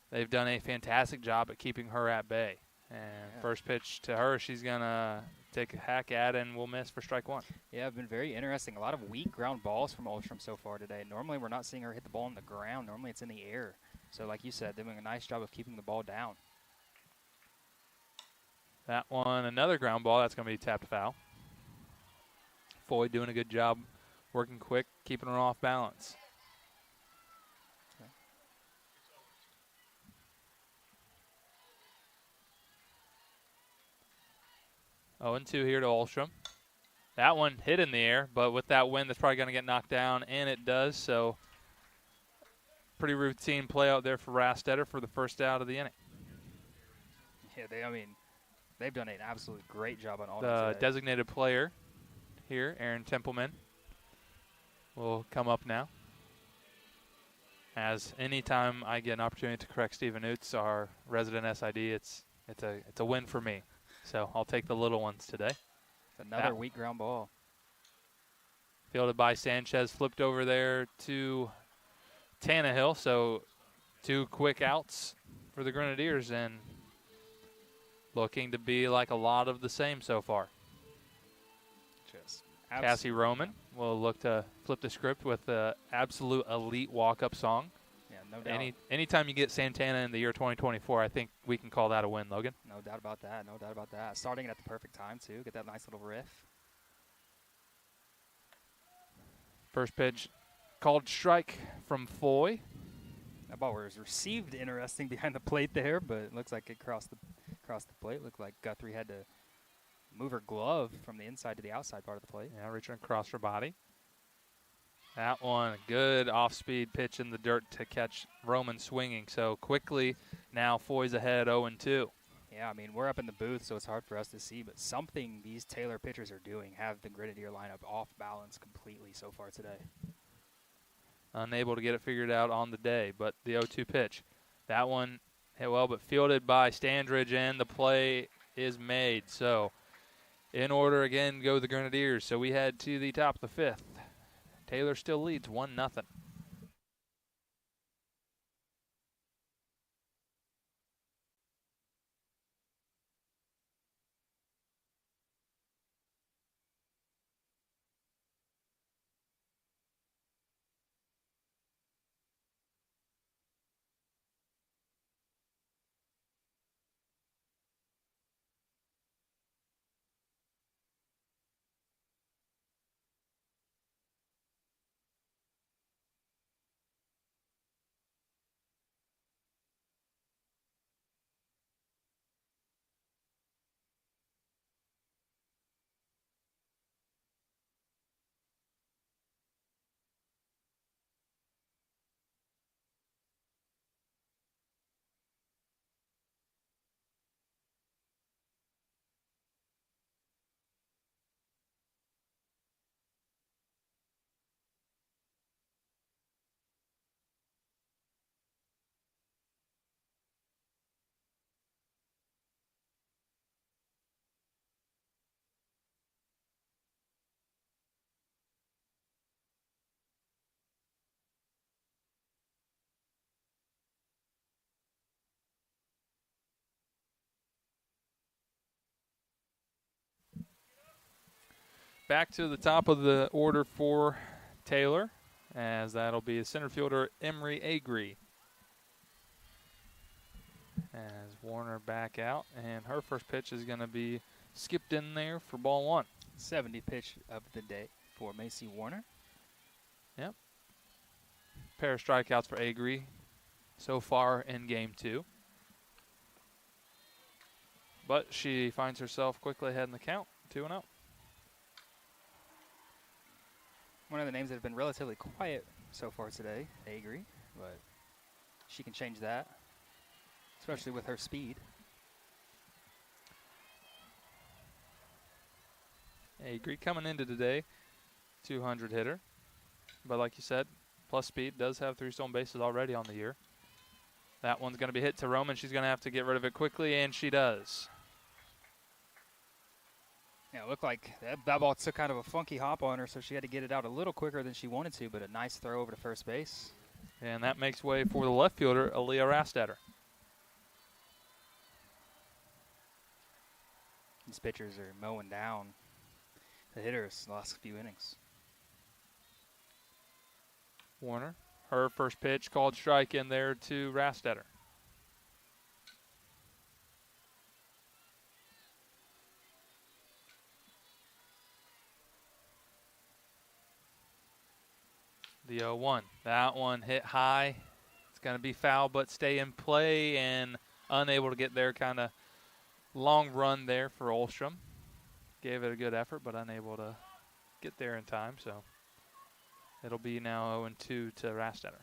S1: they've done a fantastic job at keeping her at bay. And first pitch to her, she's going to take a hack at and will miss for strike 1.
S2: Yeah, it's been very interesting. A lot of weak ground balls from Olstrom so far today. Normally we're not seeing her hit the ball on the ground. Normally it's in the air. So like you said, they're doing a nice job of keeping the ball down.
S1: That one, another ground ball. That's going to be tapped foul. Foy doing a good job working quick, keeping her off balance. Okay. 0-2 here to Olstrom. That one hit in the air, but with that wind, that's probably going to get knocked down, and it does. So pretty routine play out there for Rastetter for the first out of the inning.
S2: Yeah, they've done an absolutely great job on all
S1: The designated player here, Aaron Templeman, will come up now. As anytime I get an opportunity to correct Stephen Oots, our resident SID, it's a win for me. So I'll take the little ones today.
S2: Another weak ground ball.
S1: Fielded by Sanchez, flipped over there to Tannehill. So 2 quick outs for the Grenadiers, and looking to be like a lot of the same so far. Cassie Roman will look to flip the script with the absolute elite walk-up song.
S2: Yeah, no doubt.
S1: Anytime you get Santana in the year 2024, I think we can call that a win, Logan.
S2: No doubt about that. No doubt about that. Starting it at the perfect time, too. Get that nice little riff.
S1: First pitch called strike from Foy.
S2: That ball was received interesting behind the plate there, but it looks like it crossed the plate. Looked like Guthrie had to move her glove from the inside to the outside part of the plate.
S1: Yeah, reaching across her body. That one, a good off-speed pitch in the dirt to catch Roman swinging. So quickly, now Foy's ahead 0-2.
S2: Yeah, we're up in the booth, so it's hard for us to see, but something these Taylor pitchers are doing have the Grenadier lineup off balance completely so far today.
S1: Unable to get it figured out on the day, but the 0-2 pitch. That one hit well, but fielded by Standridge, and the play is made. So in order again go the Grenadiers. So we head to the top of the 5th. Taylor still leads 1-0. Back to the top of the order for Taylor, as that'll be center fielder Emery Agree. As Warner back out, and her first pitch is going to be skipped in there for ball 1.
S2: 70 pitch of the day for Macy Warner.
S1: Yep. Pair of strikeouts for Agree so far in game 2. But she finds herself quickly ahead in the count, 2-0.
S2: One of the names that have been relatively quiet so far today, Agree, but she can change that, especially with her speed.
S1: Agree coming into today, 200 hitter. But like you said, plus speed, does have 3 stolen bases already on the year. That one's going to be hit to Roman. She's going to have to get rid of it quickly, and she does.
S2: Yeah, it looked like that ball took kind of a funky hop on her, so she had to get it out a little quicker than she wanted to, but a nice throw over to first base.
S1: And that makes way for the left fielder, Aaliyah Rastetter.
S2: These pitchers are mowing down the hitters the last few innings.
S1: Warner, her first pitch called strike in there to Rastetter. The 0-1. That one hit high. It's going to be foul, but stay in play and unable to get there. Kind of long run there for Olstrom. Gave it a good effort, but unable to get there in time. So it'll be now 0-2 to Rastetter.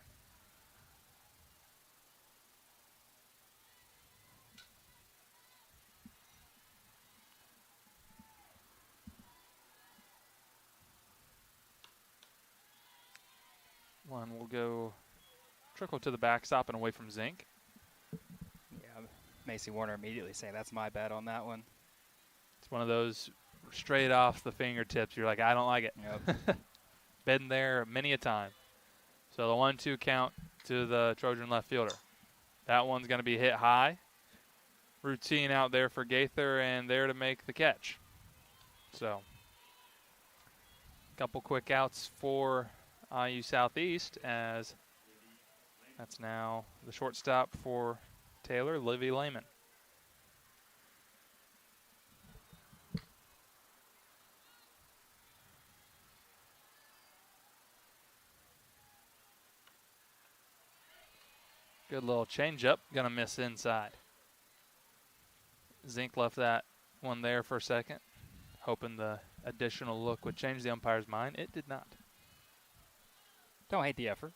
S1: One will go trickle to the backstop and away from Zink.
S2: Yeah, Macy Warner immediately saying that's my bet on that one.
S1: It's one of those straight off the fingertips. You're like, I don't like it.
S2: Yep.
S1: Been there many a time. So the 1-2 count to the Trojan left fielder. That one's going to be hit high. Routine out there for Gaither and there to make the catch. So a couple quick outs for IU Southeast, as that's now the shortstop for Taylor, Livy Lehman. Good little changeup, gonna miss inside. Zink left that one there for a second, hoping the additional look would change the umpire's mind. It did not.
S2: Don't hate the effort.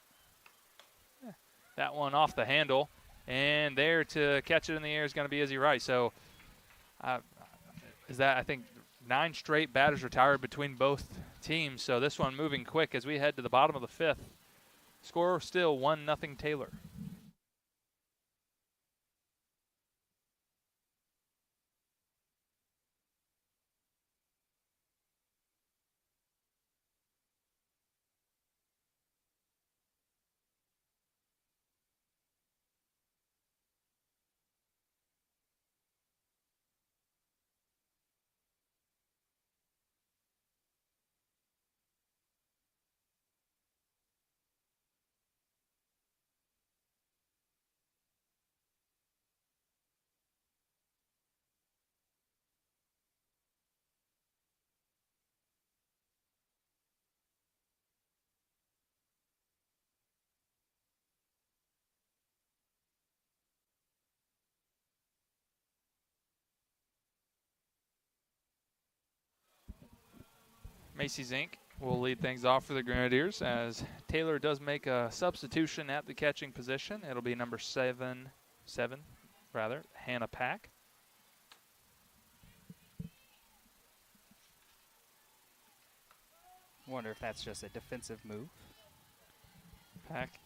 S1: Yeah. That one off the handle, and there to catch it in the air is going to be Izzy Wright. So is that, I think, 9 straight batters retired between both teams. So this one moving quick as we head to the bottom of the 5th. Score still 1-0 Taylor. Macy Zink will lead things off for the Grenadiers as Taylor does make a substitution at the catching position. It'll be number 7, Hannah Pack.
S2: Wonder if that's just a defensive move.
S1: Pack,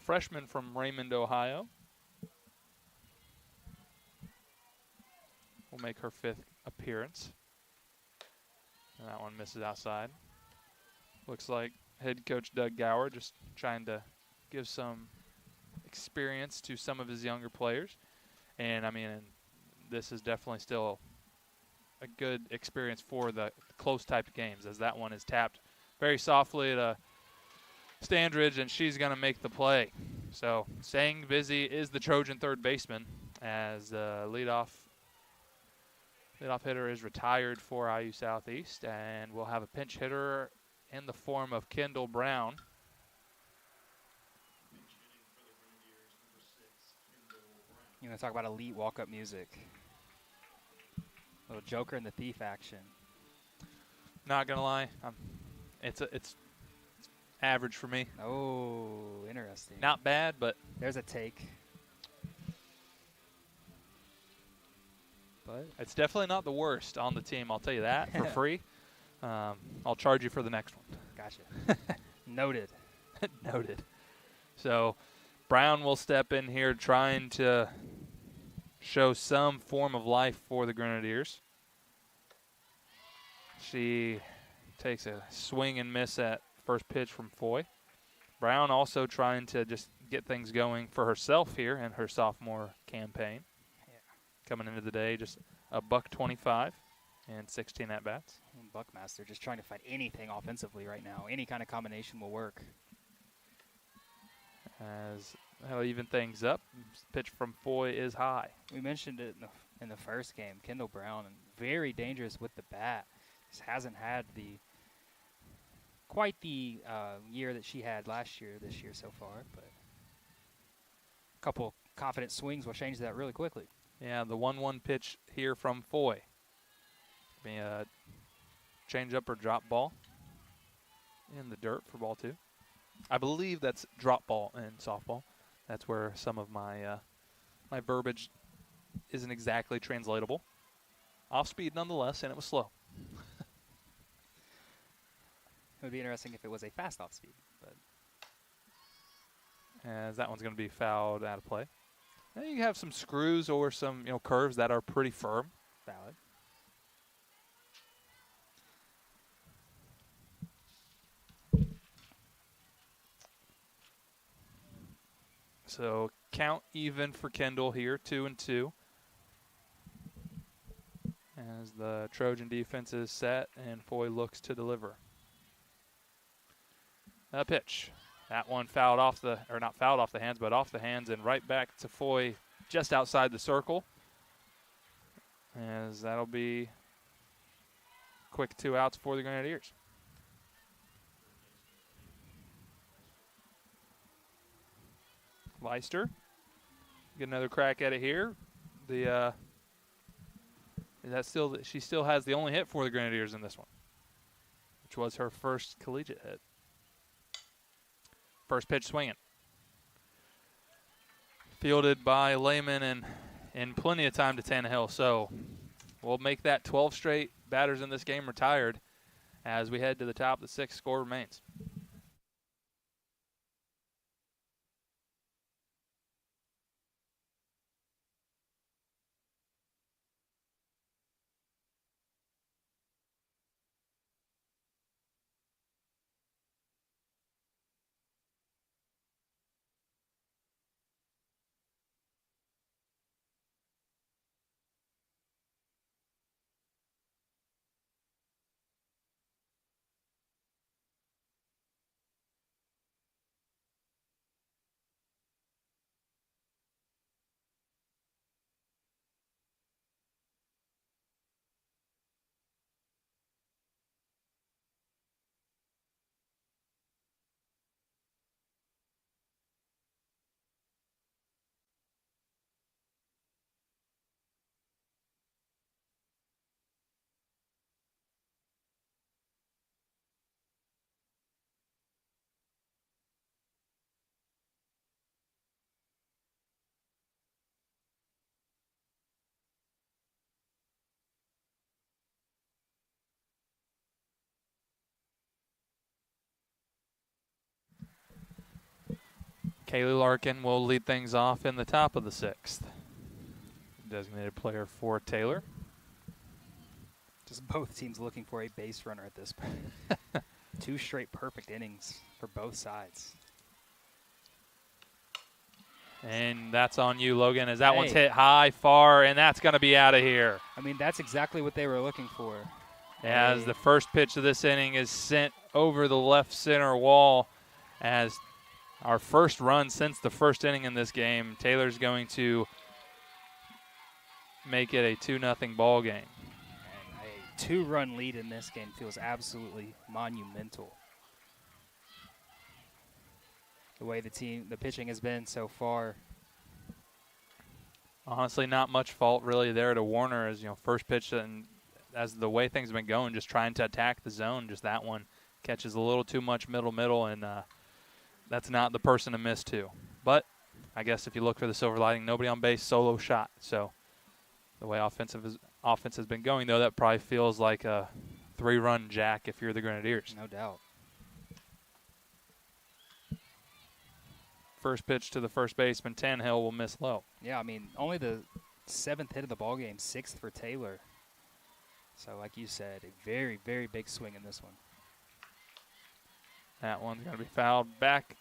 S1: freshman from Raymond, Ohio, will make her 5th appearance. And that one misses outside. Looks like head coach Doug Gower just trying to give some experience to some of his younger players. And, I mean, this is definitely still a good experience for the close type of games, as that one is tapped very softly to Standridge, and she's going to make the play. So staying busy is the Trojan third baseman, as the leadoff hitter is retired for IU Southeast, and we'll have a pinch hitter in the form of Kendall Brown.
S2: You want to talk about elite walk-up music. Little Joker and the Thief action.
S1: Not gonna lie, it's average for me.
S2: Oh, interesting.
S1: Not bad, but
S2: there's a take.
S1: But it's definitely not the worst on the team, I'll tell you that, for free. I'll charge you for the next one.
S2: Gotcha. Noted.
S1: Noted. So Brown will step in here trying to show some form of life for the Grenadiers. She takes a swing and miss at first pitch from Foy. Brown also trying to just get things going for herself here in her sophomore campaign. Coming into the day, just a $125 and 16 at-bats.
S2: Buckmaster just trying to find anything offensively right now. Any kind of combination will work.
S1: As that'll even things up. Pitch from Foy is high.
S2: We mentioned it in the first game. Kendall Brown, very dangerous with the bat. Just hasn't had the quite the year that she had last year, this year so far, but a couple confident swings will change that really quickly.
S1: Yeah, the 1-1 pitch here from Foy. Be a change-up or drop ball in the dirt for ball 2. I believe that's drop ball in softball. That's where some of my my verbiage isn't exactly translatable. Off speed nonetheless, and it was slow.
S2: It would be interesting if it was a fast off speed, but
S1: As that one's going to be fouled out of play. Now you have some screws or some curves that are pretty firm.
S2: valid.
S1: So count even for Kendall here, 2-2. As the Trojan defense is set and Foy looks to deliver. A pitch. That one fouled off the, or not fouled off the hands, but off the hands and right back to Foy just outside the circle. As that'll be quick 2 outs for the Grenadiers. Leister, get another crack at it here. She still has the only hit for the Grenadiers in this one, which was her first collegiate hit. First pitch swinging. Fielded by Lehman and in plenty of time to Tannehill. So we'll make that 12 straight batters in this game retired as we head to the top of the 6th. Score remains. Kaylee Larkin will lead things off in the top of the 6th. Designated player for Taylor.
S2: Just both teams looking for a base runner at this point. 2 straight perfect innings for both sides.
S1: And that's on you, Logan, as that one's hit high, far, and that's going to be out of here.
S2: I mean, that's exactly what they were looking for.
S1: As the first pitch of this inning is sent over the left center wall as our first run since the first inning in this game. Taylor's going to make it a 2-0 ball game.
S2: And a 2-run lead in this game feels absolutely monumental. The way the pitching has been so far.
S1: Honestly, not much fault really there to Warner as, first pitch and as the way things have been going, just trying to attack the zone. Just that one catches a little too much middle, and that's not the person to miss too. But I guess if you look for the silver lining, nobody on base, solo shot. So the way offense has been going, though, that probably feels like a 3-run jack if you're the Grenadiers.
S2: No doubt.
S1: First pitch to the first baseman, Tannehill will miss low.
S2: Yeah, I mean, only the 7th hit of the ball game, 6th for Taylor. So like you said, a very, very big swing in this one.
S1: That one's going to be fouled back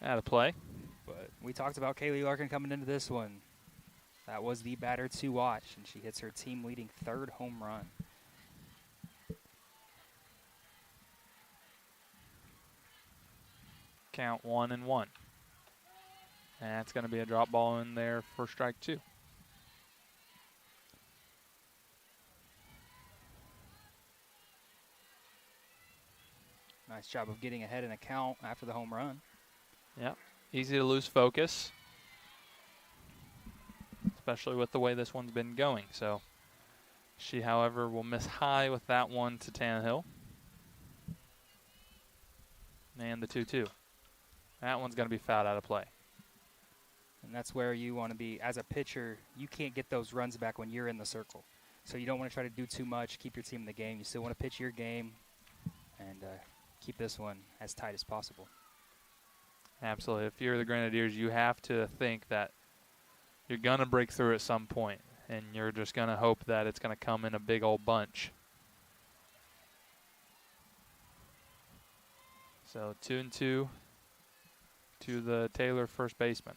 S1: out of play.
S2: But we talked about Kaylee Larkin coming into this one. That was the batter to watch, and she hits her team-leading 3rd home run.
S1: Count 1-1. And that's going to be a drop ball in there for strike 2.
S2: Nice job of getting ahead in a count after the home run.
S1: Yeah, easy to lose focus, especially with the way this one's been going. So she, however, will miss high with that one to Tannehill. And the 2-2. That one's going to be fouled out of play.
S2: And that's where you want to be. As a pitcher, you can't get those runs back when you're in the circle. So you don't want to try to do too much, keep your team in the game. You still want to pitch your game and keep this one as tight as possible.
S1: Absolutely. If you're the Grenadiers, you have to think that you're going to break through at some point, and you're just going to hope that it's going to come in a big old bunch. So 2-2 to the Taylor first baseman.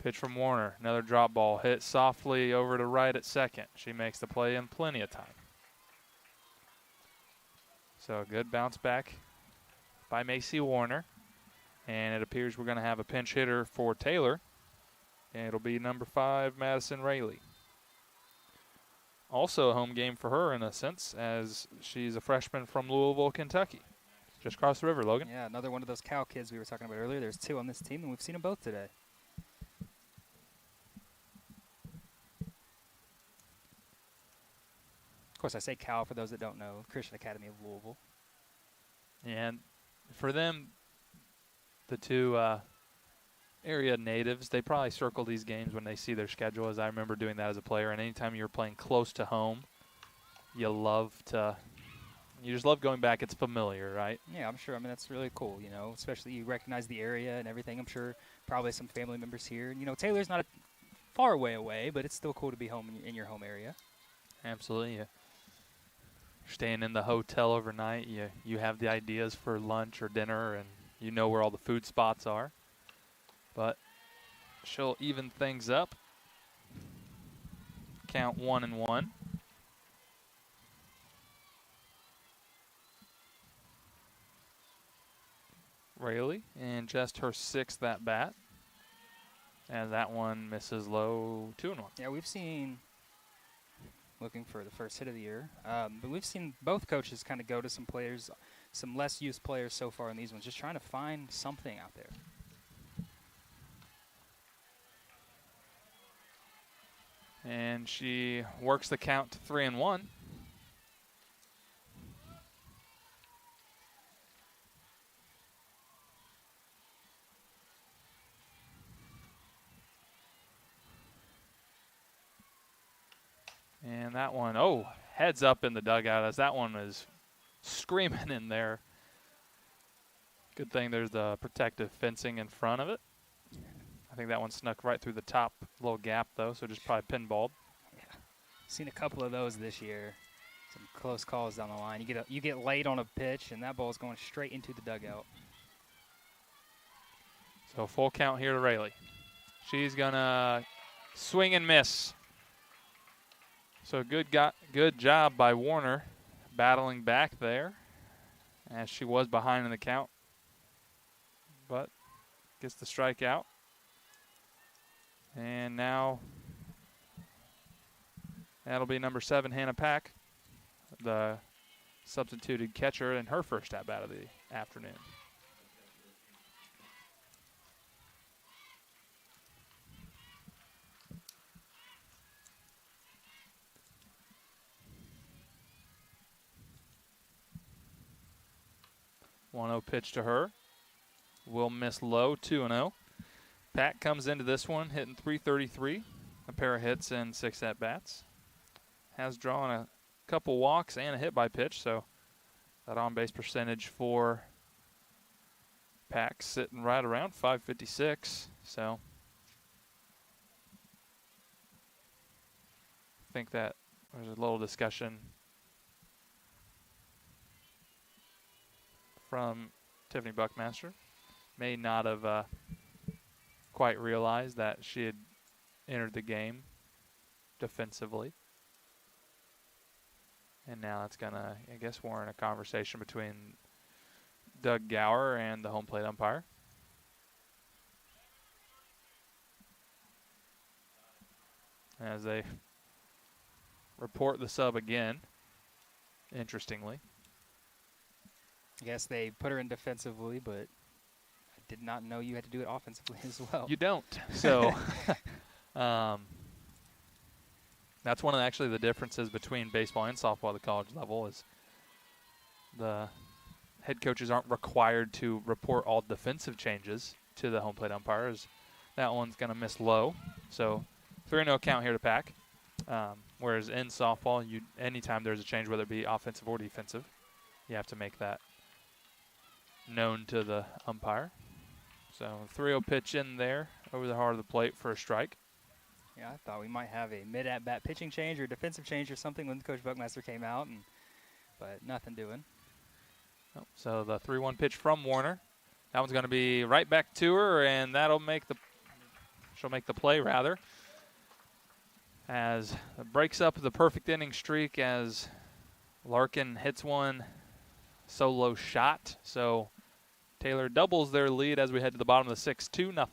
S1: Pitch from Warner, another drop ball, hit softly over to right at second. She makes the play in plenty of time. So a good bounce back by Macy Warner. And it appears we're going to have a pinch hitter for Taylor. And it'll be number 5, Madison Rayleigh. Also a home game for her in a sense, as she's a freshman from Louisville, Kentucky. Just across the river, Logan.
S2: Yeah, another one of those Cal kids we were talking about earlier. There's 2 on this team, and we've seen them both today. Of course, I say Cal for those that don't know, Christian Academy of Louisville.
S1: And for them, the 2 area natives, they probably circle these games when they see their schedule, as I remember doing that as a player. And anytime you're playing close to home, you just love going back. It's familiar, right?
S2: Yeah, I'm sure. I mean, that's really cool, you know, especially you recognize the area and everything. I'm sure probably some family members here. And, you know, Taylor's not a far away, but it's still cool to be home in your home area.
S1: Absolutely. Yeah. Staying in the hotel overnight, you have the ideas for lunch or dinner, and you know where all the food spots are. But she'll even things up. Count 1-1. Rayleigh, and just her 6th at bat. And that one misses low, 2-1.
S2: Yeah, we've seen, looking for the first hit of the year, but we've seen both coaches kind of go to some players, some less used players so far in these ones, just trying to find something out there.
S1: And she works the count to 3-1. And that one, heads up in the dugout as that one was screaming in there. Good thing there's the protective fencing in front of it. I think that one snuck right through the top little gap, though, so just probably pinballed.
S2: Yeah, seen a couple of those this year. Some close calls down the line. You get late on a pitch, and that ball's going straight into the dugout.
S1: So full count here to Rayleigh. She's going to swing and miss. So good job by Warner battling back there as she was behind in the count. But gets the strikeout. And now that'll be number 7, Hannah Pack, the substituted catcher in her first at-bat of the afternoon. One-zero pitch to her. Will miss low, 2-0. Pat comes into this one hitting .333, a pair of hits and 6 at-bats. Has drawn a couple walks and a hit by pitch, so that on-base percentage for Pack sitting right around .556. So I think that there's a little discussion from Tiffany Buckmaster. May not have quite realized that she had entered the game defensively. And now it's going to, I guess, warrant a conversation between Doug Gower and the home plate umpire. As they report the sub again, interestingly.
S2: I guess they put her in defensively, but I did not know you had to do it offensively as well.
S1: You don't. So that's one of actually the differences between baseball and softball at the college level is the head coaches aren't required to report all defensive changes to the home plate umpires. That one's going to miss low. So 3-0 count here to Pack. Whereas in softball, anytime there's a change, whether it be offensive or defensive, you have to make that known to the umpire. So 3-0 pitch in there over the heart of the plate for a strike.
S2: Yeah, I thought we might have a mid-at-bat pitching change or defensive change or something when Coach Buckmaster came out, but nothing doing.
S1: Oh, so the 3-1 pitch from Warner. That one's going to be right back to her, and she'll make the play rather. As it breaks up the perfect inning streak as Larkin hits one solo shot. So Taylor doubles their lead as we head to the bottom of the sixth, 2-0.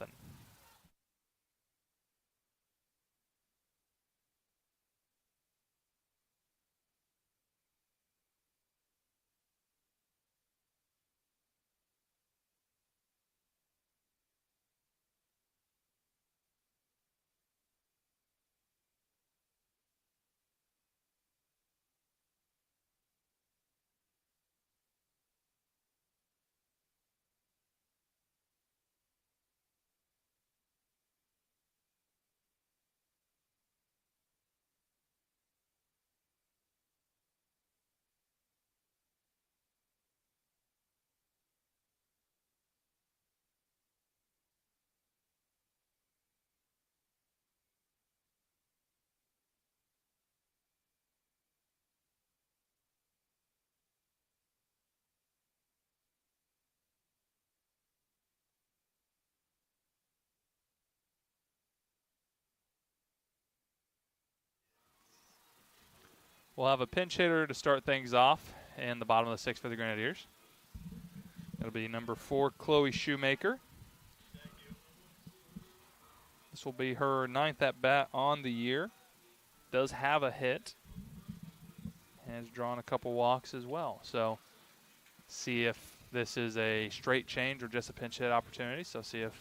S1: We'll have a pinch hitter to start things off in the bottom of the sixth for the Grenadiers. It'll be number 4, Chloe Shoemaker. This will be her 9th at-bat on the year. Does have a hit. Has drawn a couple walks as well. So see if this is a straight change or just a pinch hit opportunity. So see if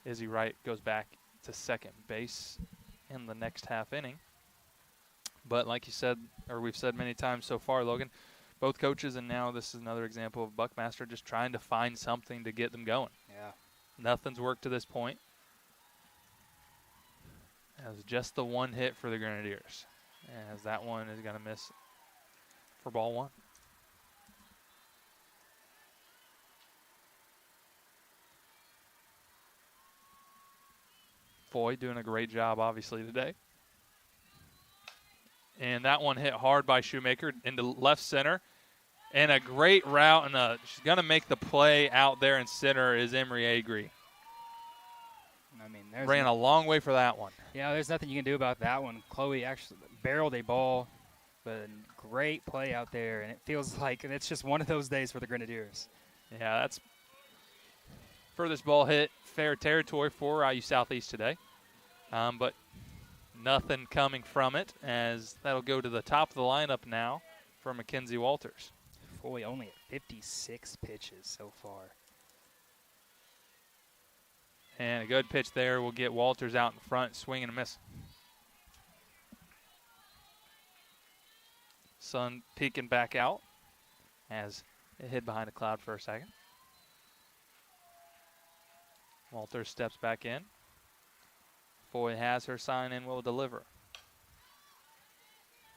S1: Izzy Wright goes back to second base in the next half inning. But like you said, or we've said many times so far, Logan, both coaches, and now this is another example of Buckmaster just trying to find something to get them going.
S2: Yeah.
S1: Nothing's worked to this point. As just the one hit for the Grenadiers. As that one is going to miss for ball 1. Foy doing a great job, obviously, today. And that one hit hard by Shoemaker into left center. And a great route, and she's going to make the play out there in center is Emery Agri.
S2: I mean,
S1: ran a long way for that one.
S2: Yeah, there's nothing you can do about that one. Chloe actually barreled a ball, but a great play out there, and it feels like it's just one of those days for the Grenadiers.
S1: Yeah, that's furthest ball hit fair territory for IU Southeast today. But nothing coming from it, as that'll go to the top of the lineup now for Mackenzie Walters.
S2: Foy only at 56 pitches so far.
S1: And a good pitch there will get Walters out in front, swing and a miss. Sun peeking back out as it hid behind a cloud for a second. Walters steps back in. Foy has her sign and will deliver.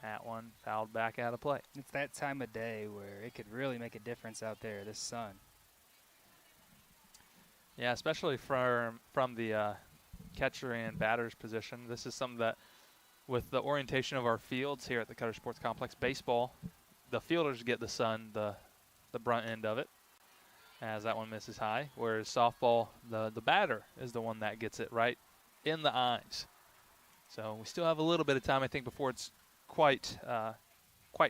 S1: That one fouled back out of play.
S2: It's that time of day where it could really make a difference out there, this sun.
S1: Yeah, especially from the catcher and batter's position. This is something that, with the orientation of our fields here at the Cutter Sports Complex, baseball, the fielders get the sun, the brunt end of it, as that one misses high. Whereas softball, the batter is the one that gets it right in the eyes. So we still have a little bit of time, I think, before it's quite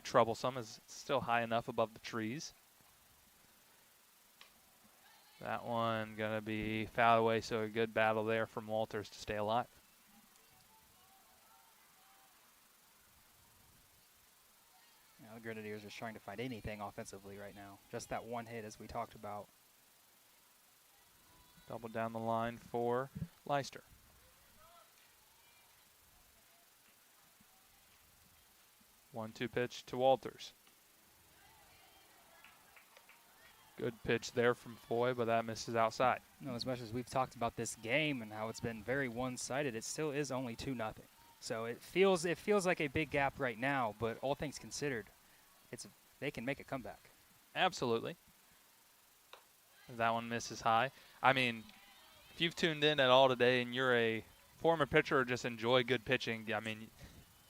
S1: troublesome, as it's still high enough above the trees. That one going to be fouled away, so a good battle there from Walters to stay alive.
S2: The Grenadiers are trying to find anything offensively right now. Just that one hit, as we talked about.
S1: Double down the line for Leicester. One-two pitch to Walters. Good pitch there from Foy, but that misses outside.
S2: You know, as much as we've talked about this game and how it's been very one-sided, it still is only 2-0. So it feels like a big gap right now, but all things considered, they can make a comeback.
S1: Absolutely. That one misses high. I mean, if you've tuned in at all today and you're a former pitcher or just enjoy good pitching, I mean,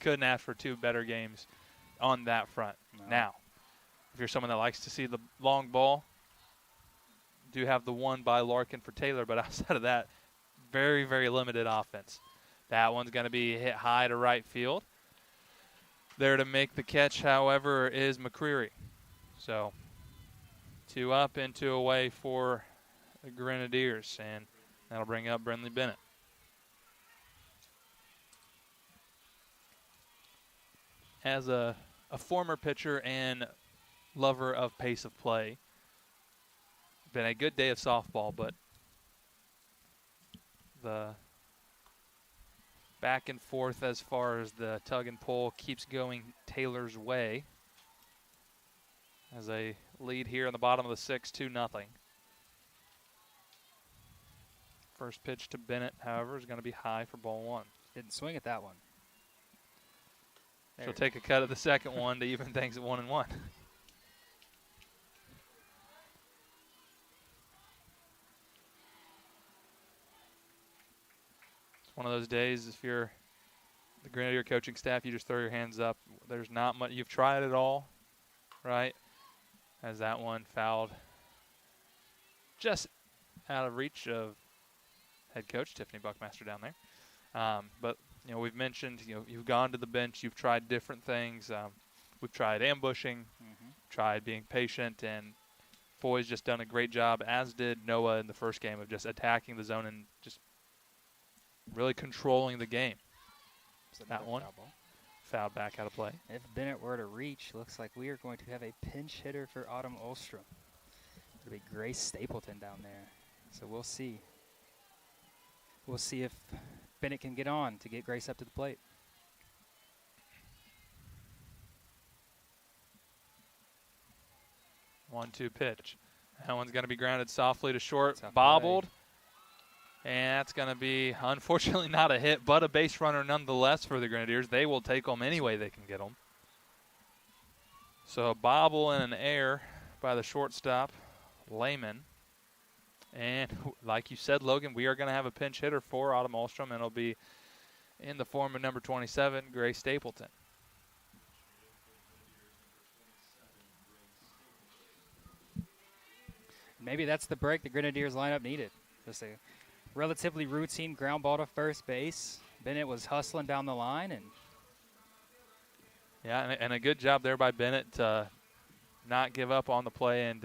S1: couldn't ask for two better games on that front.
S2: No.
S1: Now, if you're someone that likes to see the long ball, do have the one by Larkin for Taylor, but outside of that, very, very limited offense. That one's going to be hit high to right field. There to make the catch, however, is McCreary. So 2 up and 2 away for the Grenadiers, and that'll bring up Brenley Bennett. As a former pitcher and lover of pace of play, been a good day of softball, but the back and forth as far as the tug and pull keeps going Taylor's way. As a lead here in the bottom of the 6, 2-0. First pitch to Bennett, however, is going to be high for ball 1.
S2: Didn't swing at that one.
S1: She'll take a cut at the second one to even things at 1-1. It's one of those days, if you're the Grenadier coaching staff, you just throw your hands up. There's not much. You've tried it all, right? As that one fouled just out of reach of head coach Tiffany Buckmaster down there. But, you know, we've mentioned, you know, you've gone to the bench, you've tried different things. We've tried ambushing, tried being patient, and Foy's just done a great job, as did Noah in the first game, of just attacking the zone and just really controlling the game. That one fouled back out of play.
S2: If Bennett were to reach, looks like we are going to have a pinch hitter for Autumn Olstrom. It'll be Grace Stapleton down there. So we'll see. We'll see if Bennett can get on to get Grace up to the plate.
S1: One-two pitch. That one's going to be grounded softly to short, bobbled. And that's going to be, unfortunately, not a hit, but a base runner nonetheless for the Grenadiers. They will take them any way they can get them. So a bobble and an error by the shortstop, Lehman. And like you said, Logan, we are going to have a pinch hitter for Autumn Olstrom, and it'll be in the form of number 27, Grace Stapleton.
S2: Maybe that's the break the Grenadiers lineup needed. Just a relatively routine ground ball to first base. Bennett was hustling down the line.
S1: Yeah, and a good job there by Bennett to not give up on the play and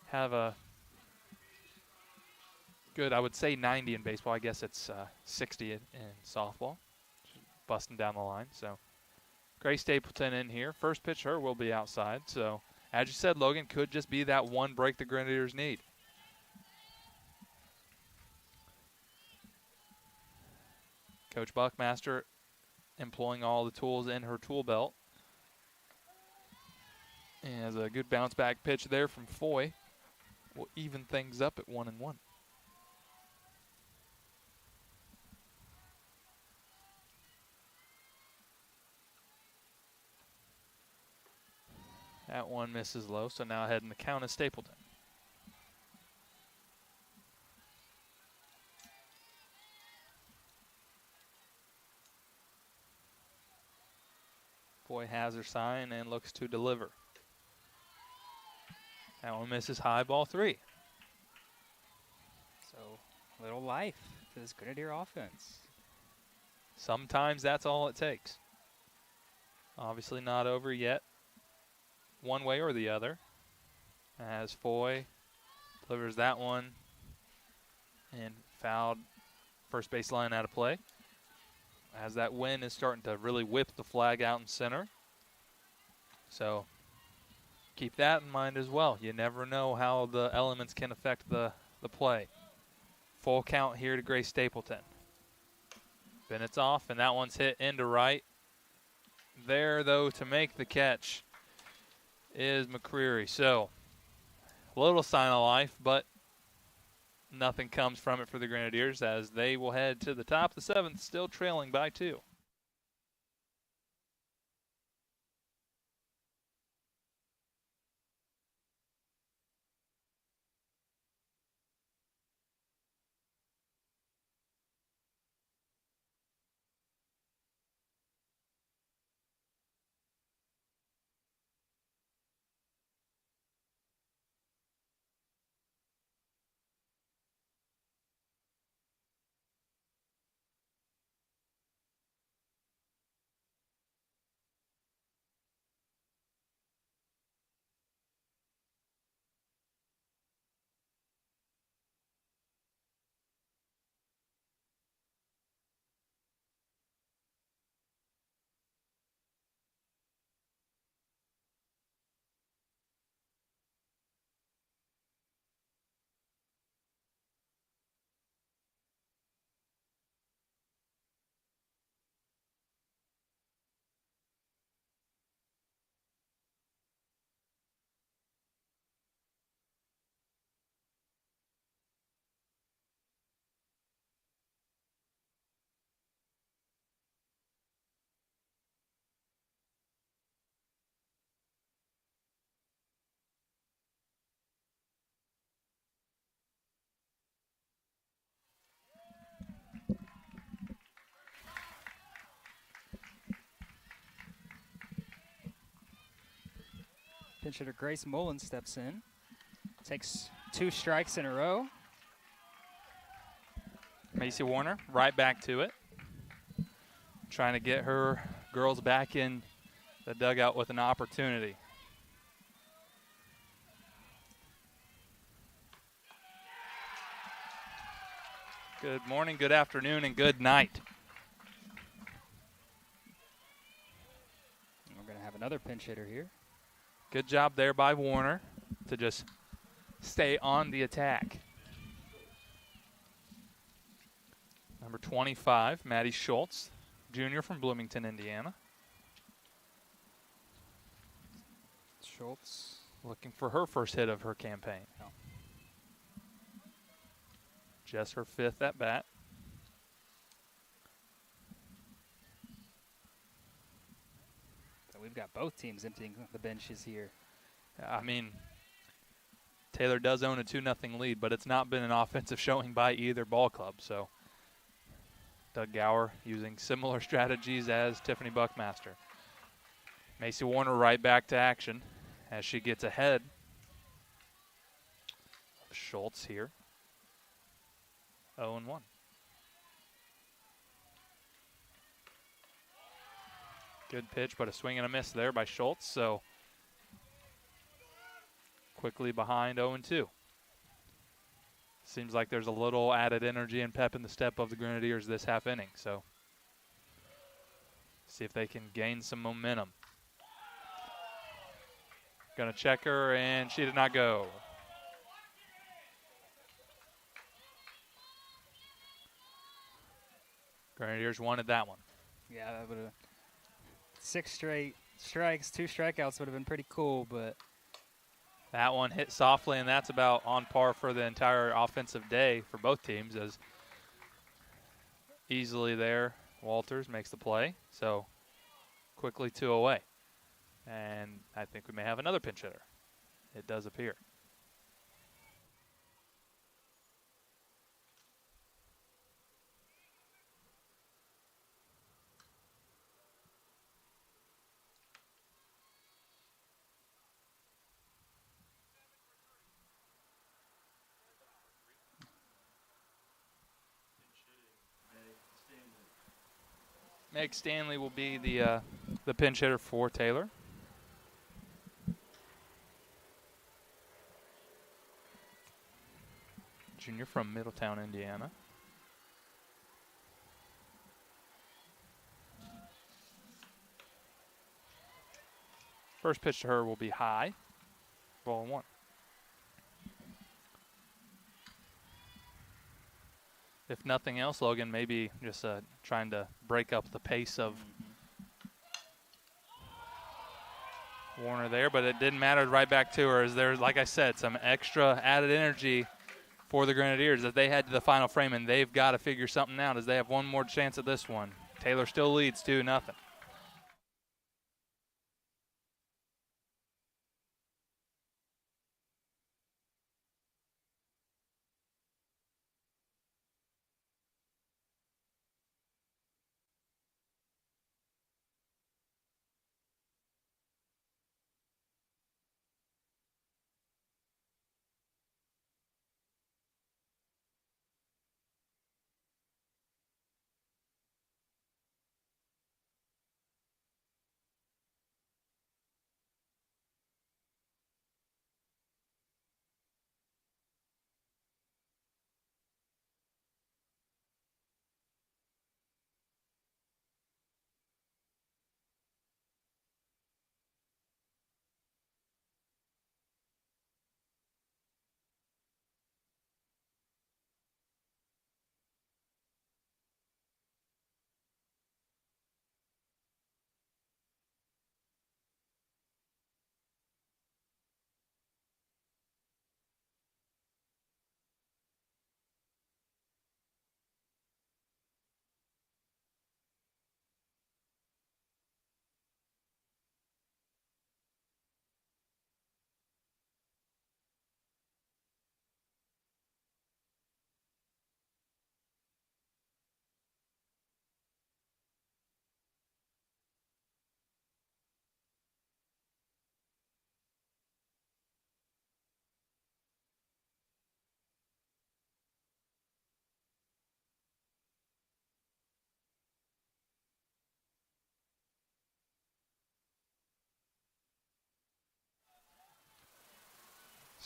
S1: have a good, I would say 90 in baseball. I guess it's 60 in softball. Busting down the line. So Grace Stapleton in here. First pitch, her will be outside. So as you said, Logan, could just be that one break the Grenadiers need. Coach Buckmaster employing all the tools in her tool belt. And has a good bounce back pitch there from Foy. Will even things up at 1-1. That one misses low, so now ahead in the count is Stapleton. Foy has her sign and looks to deliver. That one misses high, ball 3.
S2: So, little life to this Grenadier offense.
S1: Sometimes that's all it takes. Obviously not over yet, one way or the other. As Foy delivers that one and fouled first base line out of play. As that wind is starting to really whip the flag out in center. So keep that in mind as well. You never know how the elements can affect the play. Full count here to Grace Stapleton. Bennett's off, and that one's hit into right. There, though, to make the catch is McCreary. So a little sign of life, but nothing comes from it for the Grenadiers as they will head to the top of the 7th, still trailing by 2.
S2: Pinch hitter Grace Mullen steps in. Takes 2 strikes in a row.
S1: Macy Warner right back to it. Trying to get her girls back in the dugout with an opportunity. Good morning, good afternoon, and good night.
S2: We're going to have another pinch hitter here.
S1: Good job there by Warner to just stay on the attack. Number 25, Maddie Schultz, junior from Bloomington, Indiana.
S2: Schultz.
S1: Looking for her first hit of her campaign.
S2: Oh.
S1: Just her 5th at bat.
S2: So we've got both teams emptying the benches here.
S1: I mean, Taylor does own a 2-0 lead, but it's not been an offensive showing by either ball club. So Doug Gower using similar strategies as Tiffany Buckmaster. Macy Warner right back to action as she gets ahead of Schultz here. 0-1. Good pitch, but a swing and a miss there by Schultz. So quickly behind 0-2. Seems like there's a little added energy and pep in the step of the Grenadiers this half inning. So see if they can gain some momentum. Gonna check her, and she did not go. Grenadiers wanted that one.
S2: Yeah, that would have 6 straight strikes, 2 strikeouts would have been pretty cool, but
S1: that one hit softly, and that's about on par for the entire offensive day for both teams, as easily there, Walters makes the play. So quickly 2 away. And I think we may have another pinch hitter. It does appear. Meg Stanley will be the pinch hitter for Taylor. Junior from Middletown, Indiana. First pitch to her will be high. Ball and 1. If nothing else, Logan, maybe just trying to break up the pace of Warner there, but it didn't matter. Right back to her. As there's, like I said, some extra added energy for the Grenadiers as they head to the final frame, and they've got to figure something out as they have one more chance at this one. Taylor still leads 2-0.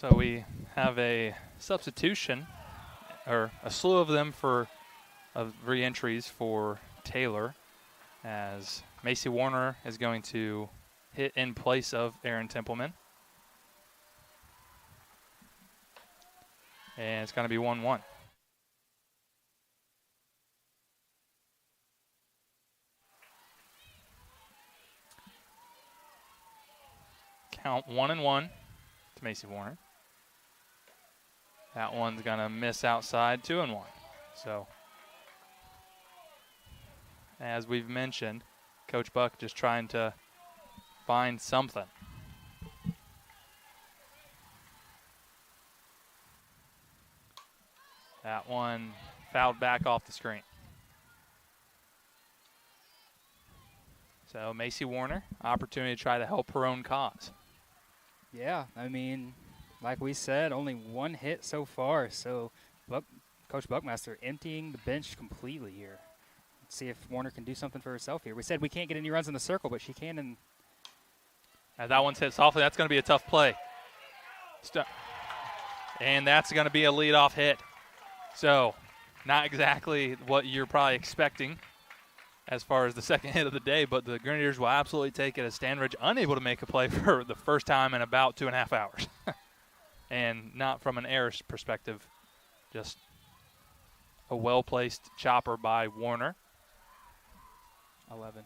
S1: So we have a substitution, or a slew of them of re-entries for Taylor, as Macy Warner is going to hit in place of Aaron Templeman. And it's going to be 1-1. Count 1-1 to Macy Warner. That one's going to miss outside, 2-1. So, as we've mentioned, Coach Buck just trying to find something. That one fouled back off the screen. So Macy Warner, opportunity to try to help her own cause.
S2: Yeah, I mean, like we said, only one hit so far. So Coach Buckmaster emptying the bench completely here. Let's see if Warner can do something for herself here. We said we can't get any runs in the circle, but she can. And
S1: as that one's hit softly, that's going to be a tough play. And that's going to be a leadoff hit. So not exactly what you're probably expecting as far as the second hit of the day, but the Grenadiers will absolutely take it as Stanridge unable to make a play for the first time in about 2.5 hours. And not from an errors perspective, just a well-placed chopper by Warner. 11.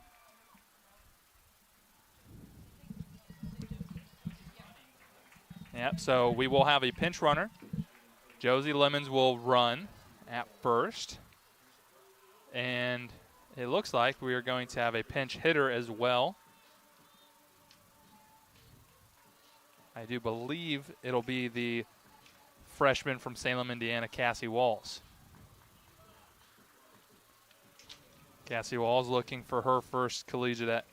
S1: Yep, so we will have a pinch runner. Josie Lemons will run at first. And it looks like we are going to have a pinch hitter as well. I do believe it'll be the freshman from Salem, Indiana, Cassie Walls. Cassie Walls looking for her first collegiate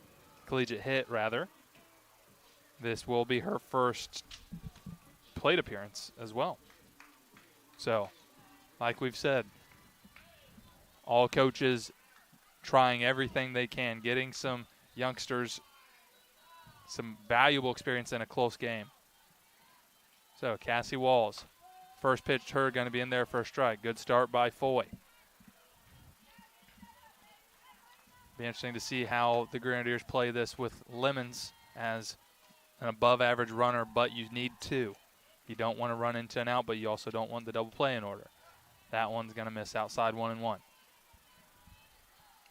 S1: hit, rather. This will be her first plate appearance as well. So, like we've said, all coaches trying everything they can, getting some youngsters some valuable experience in a close game. So Cassie Walls, first pitch to her, going to be in there for a strike. Good start by Foy. Be interesting to see how the Grenadiers play this with Lemons, as an above-average runner, but you need 2. You don't want to run into an out, but you also don't want the double play in order. That one's going to miss outside 1-1.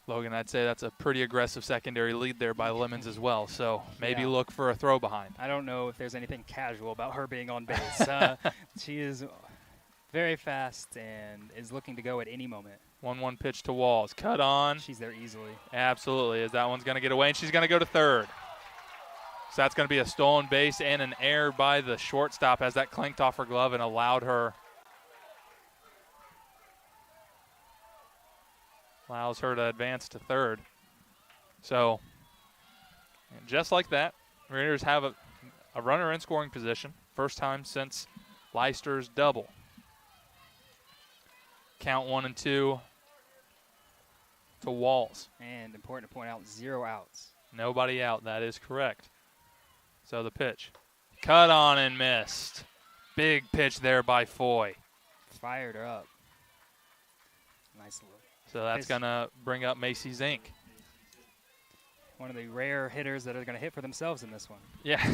S1: Logan, I'd say that's a pretty aggressive secondary lead there by Lemons as well, so maybe look for a throw behind.
S2: I don't know if there's anything casual about her being on base. She is very fast and is looking to go at any moment.
S1: 1-1 pitch to Walls. Cut on.
S2: She's there easily.
S1: Absolutely, as that one's going to get away, and she's going to go to third. So that's going to be a stolen base and an error by the shortstop as that clanked off her glove and allowed her to advance to third. So, and just like that, Raiders have a runner in scoring position. First time since Leicester's double. Count 1-2 to Walls.
S2: And important to point out, 0 outs.
S1: Nobody out, that is correct. So the pitch. Cut on and missed. Big pitch there by Foy.
S2: Fired her up. Nice look.
S1: So that's going to bring up Macy Zink.
S2: One of the rare hitters that are going to hit for themselves in this one.
S1: Yeah.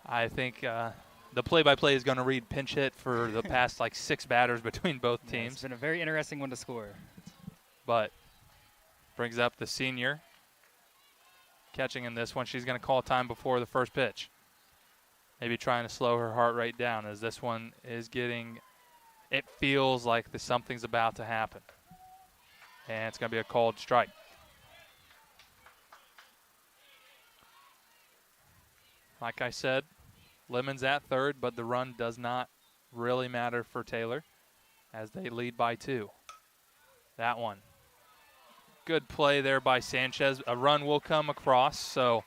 S1: I think the play-by-play is going to read pinch hit for the past 6 batters between both teams.
S2: It's been a very interesting one to score.
S1: But brings up the senior. Catching in this one, she's going to call time before the first pitch. Maybe trying to slow her heart rate down as this one is getting, it feels like something's about to happen. And it's going to be a called strike. Like I said, Lemons at third, but the run does not really matter for Taylor as they lead by 2. That one. Good play there by Sanchez. A run will come across, so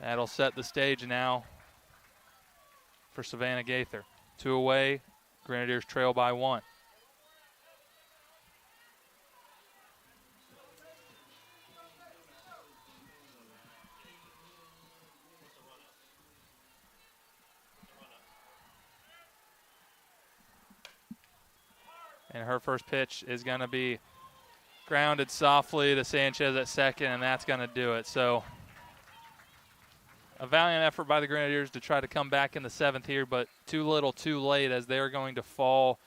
S1: that'll set the stage now for Savannah Gaither. 2 away, Grenadiers trail by 1. And her first pitch is going to be grounded softly to Sanchez at second, and that's going to do it. So a valiant effort by the Grenadiers to try to come back in the 7th here, but too little too late as they're going to fall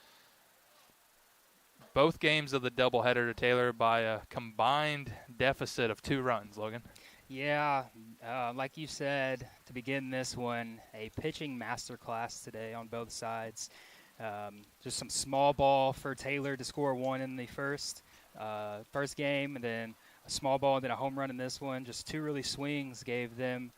S1: both games of the doubleheader to Taylor by a combined deficit of 2 runs, Logan.
S2: Yeah, like you said, to begin this one, a pitching masterclass today on both sides. Just some small ball for Taylor to score 1 in the first game, and then a small ball and then a home run in this one. Just 2 really swings gave them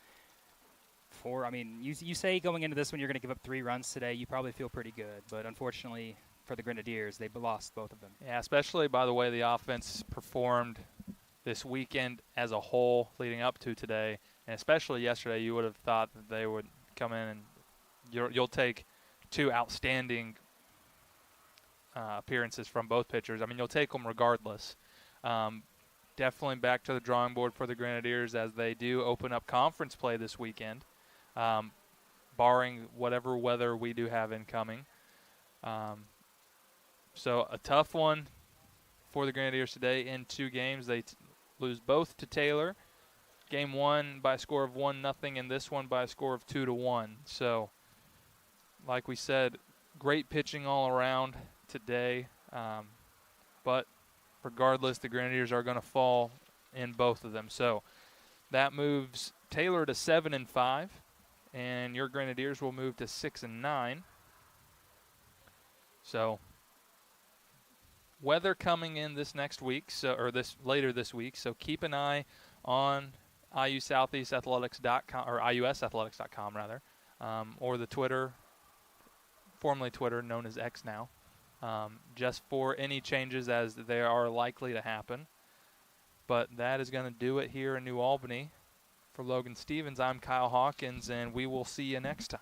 S2: 4. I mean, you say going into this one you're going to give up 3 runs today. You probably feel pretty good, but unfortunately for the Grenadiers, they lost both of them.
S1: Yeah, especially by the way the offense performed this weekend as a whole leading up to today, and especially yesterday. You would have thought that they would come in and you'll take 2 outstanding appearances from both pitchers. I mean, you'll take them regardless. Definitely back to the drawing board for the Grenadiers as they do open up conference play this weekend, barring whatever weather we do have incoming. So a tough one for the Grenadiers today in 2 games. They lose both to Taylor. Game 1 by a score of 1-0, and this one by a score of 2-1. So, like we said, great pitching all around today. But regardless, the Grenadiers are going to fall in both of them. So that moves Taylor to 7-5, and your Grenadiers will move to 6-9. So weather coming in this next week, later this week. So keep an eye on IUSoutheastAthletics.com or IUSathletics.com rather, or the Twitter, formerly Twitter, known as X now, just for any changes as they are likely to happen. But that is going to do it here in New Albany. For Logan Stevens, I'm Kyle Hawkins, and we will see you next time.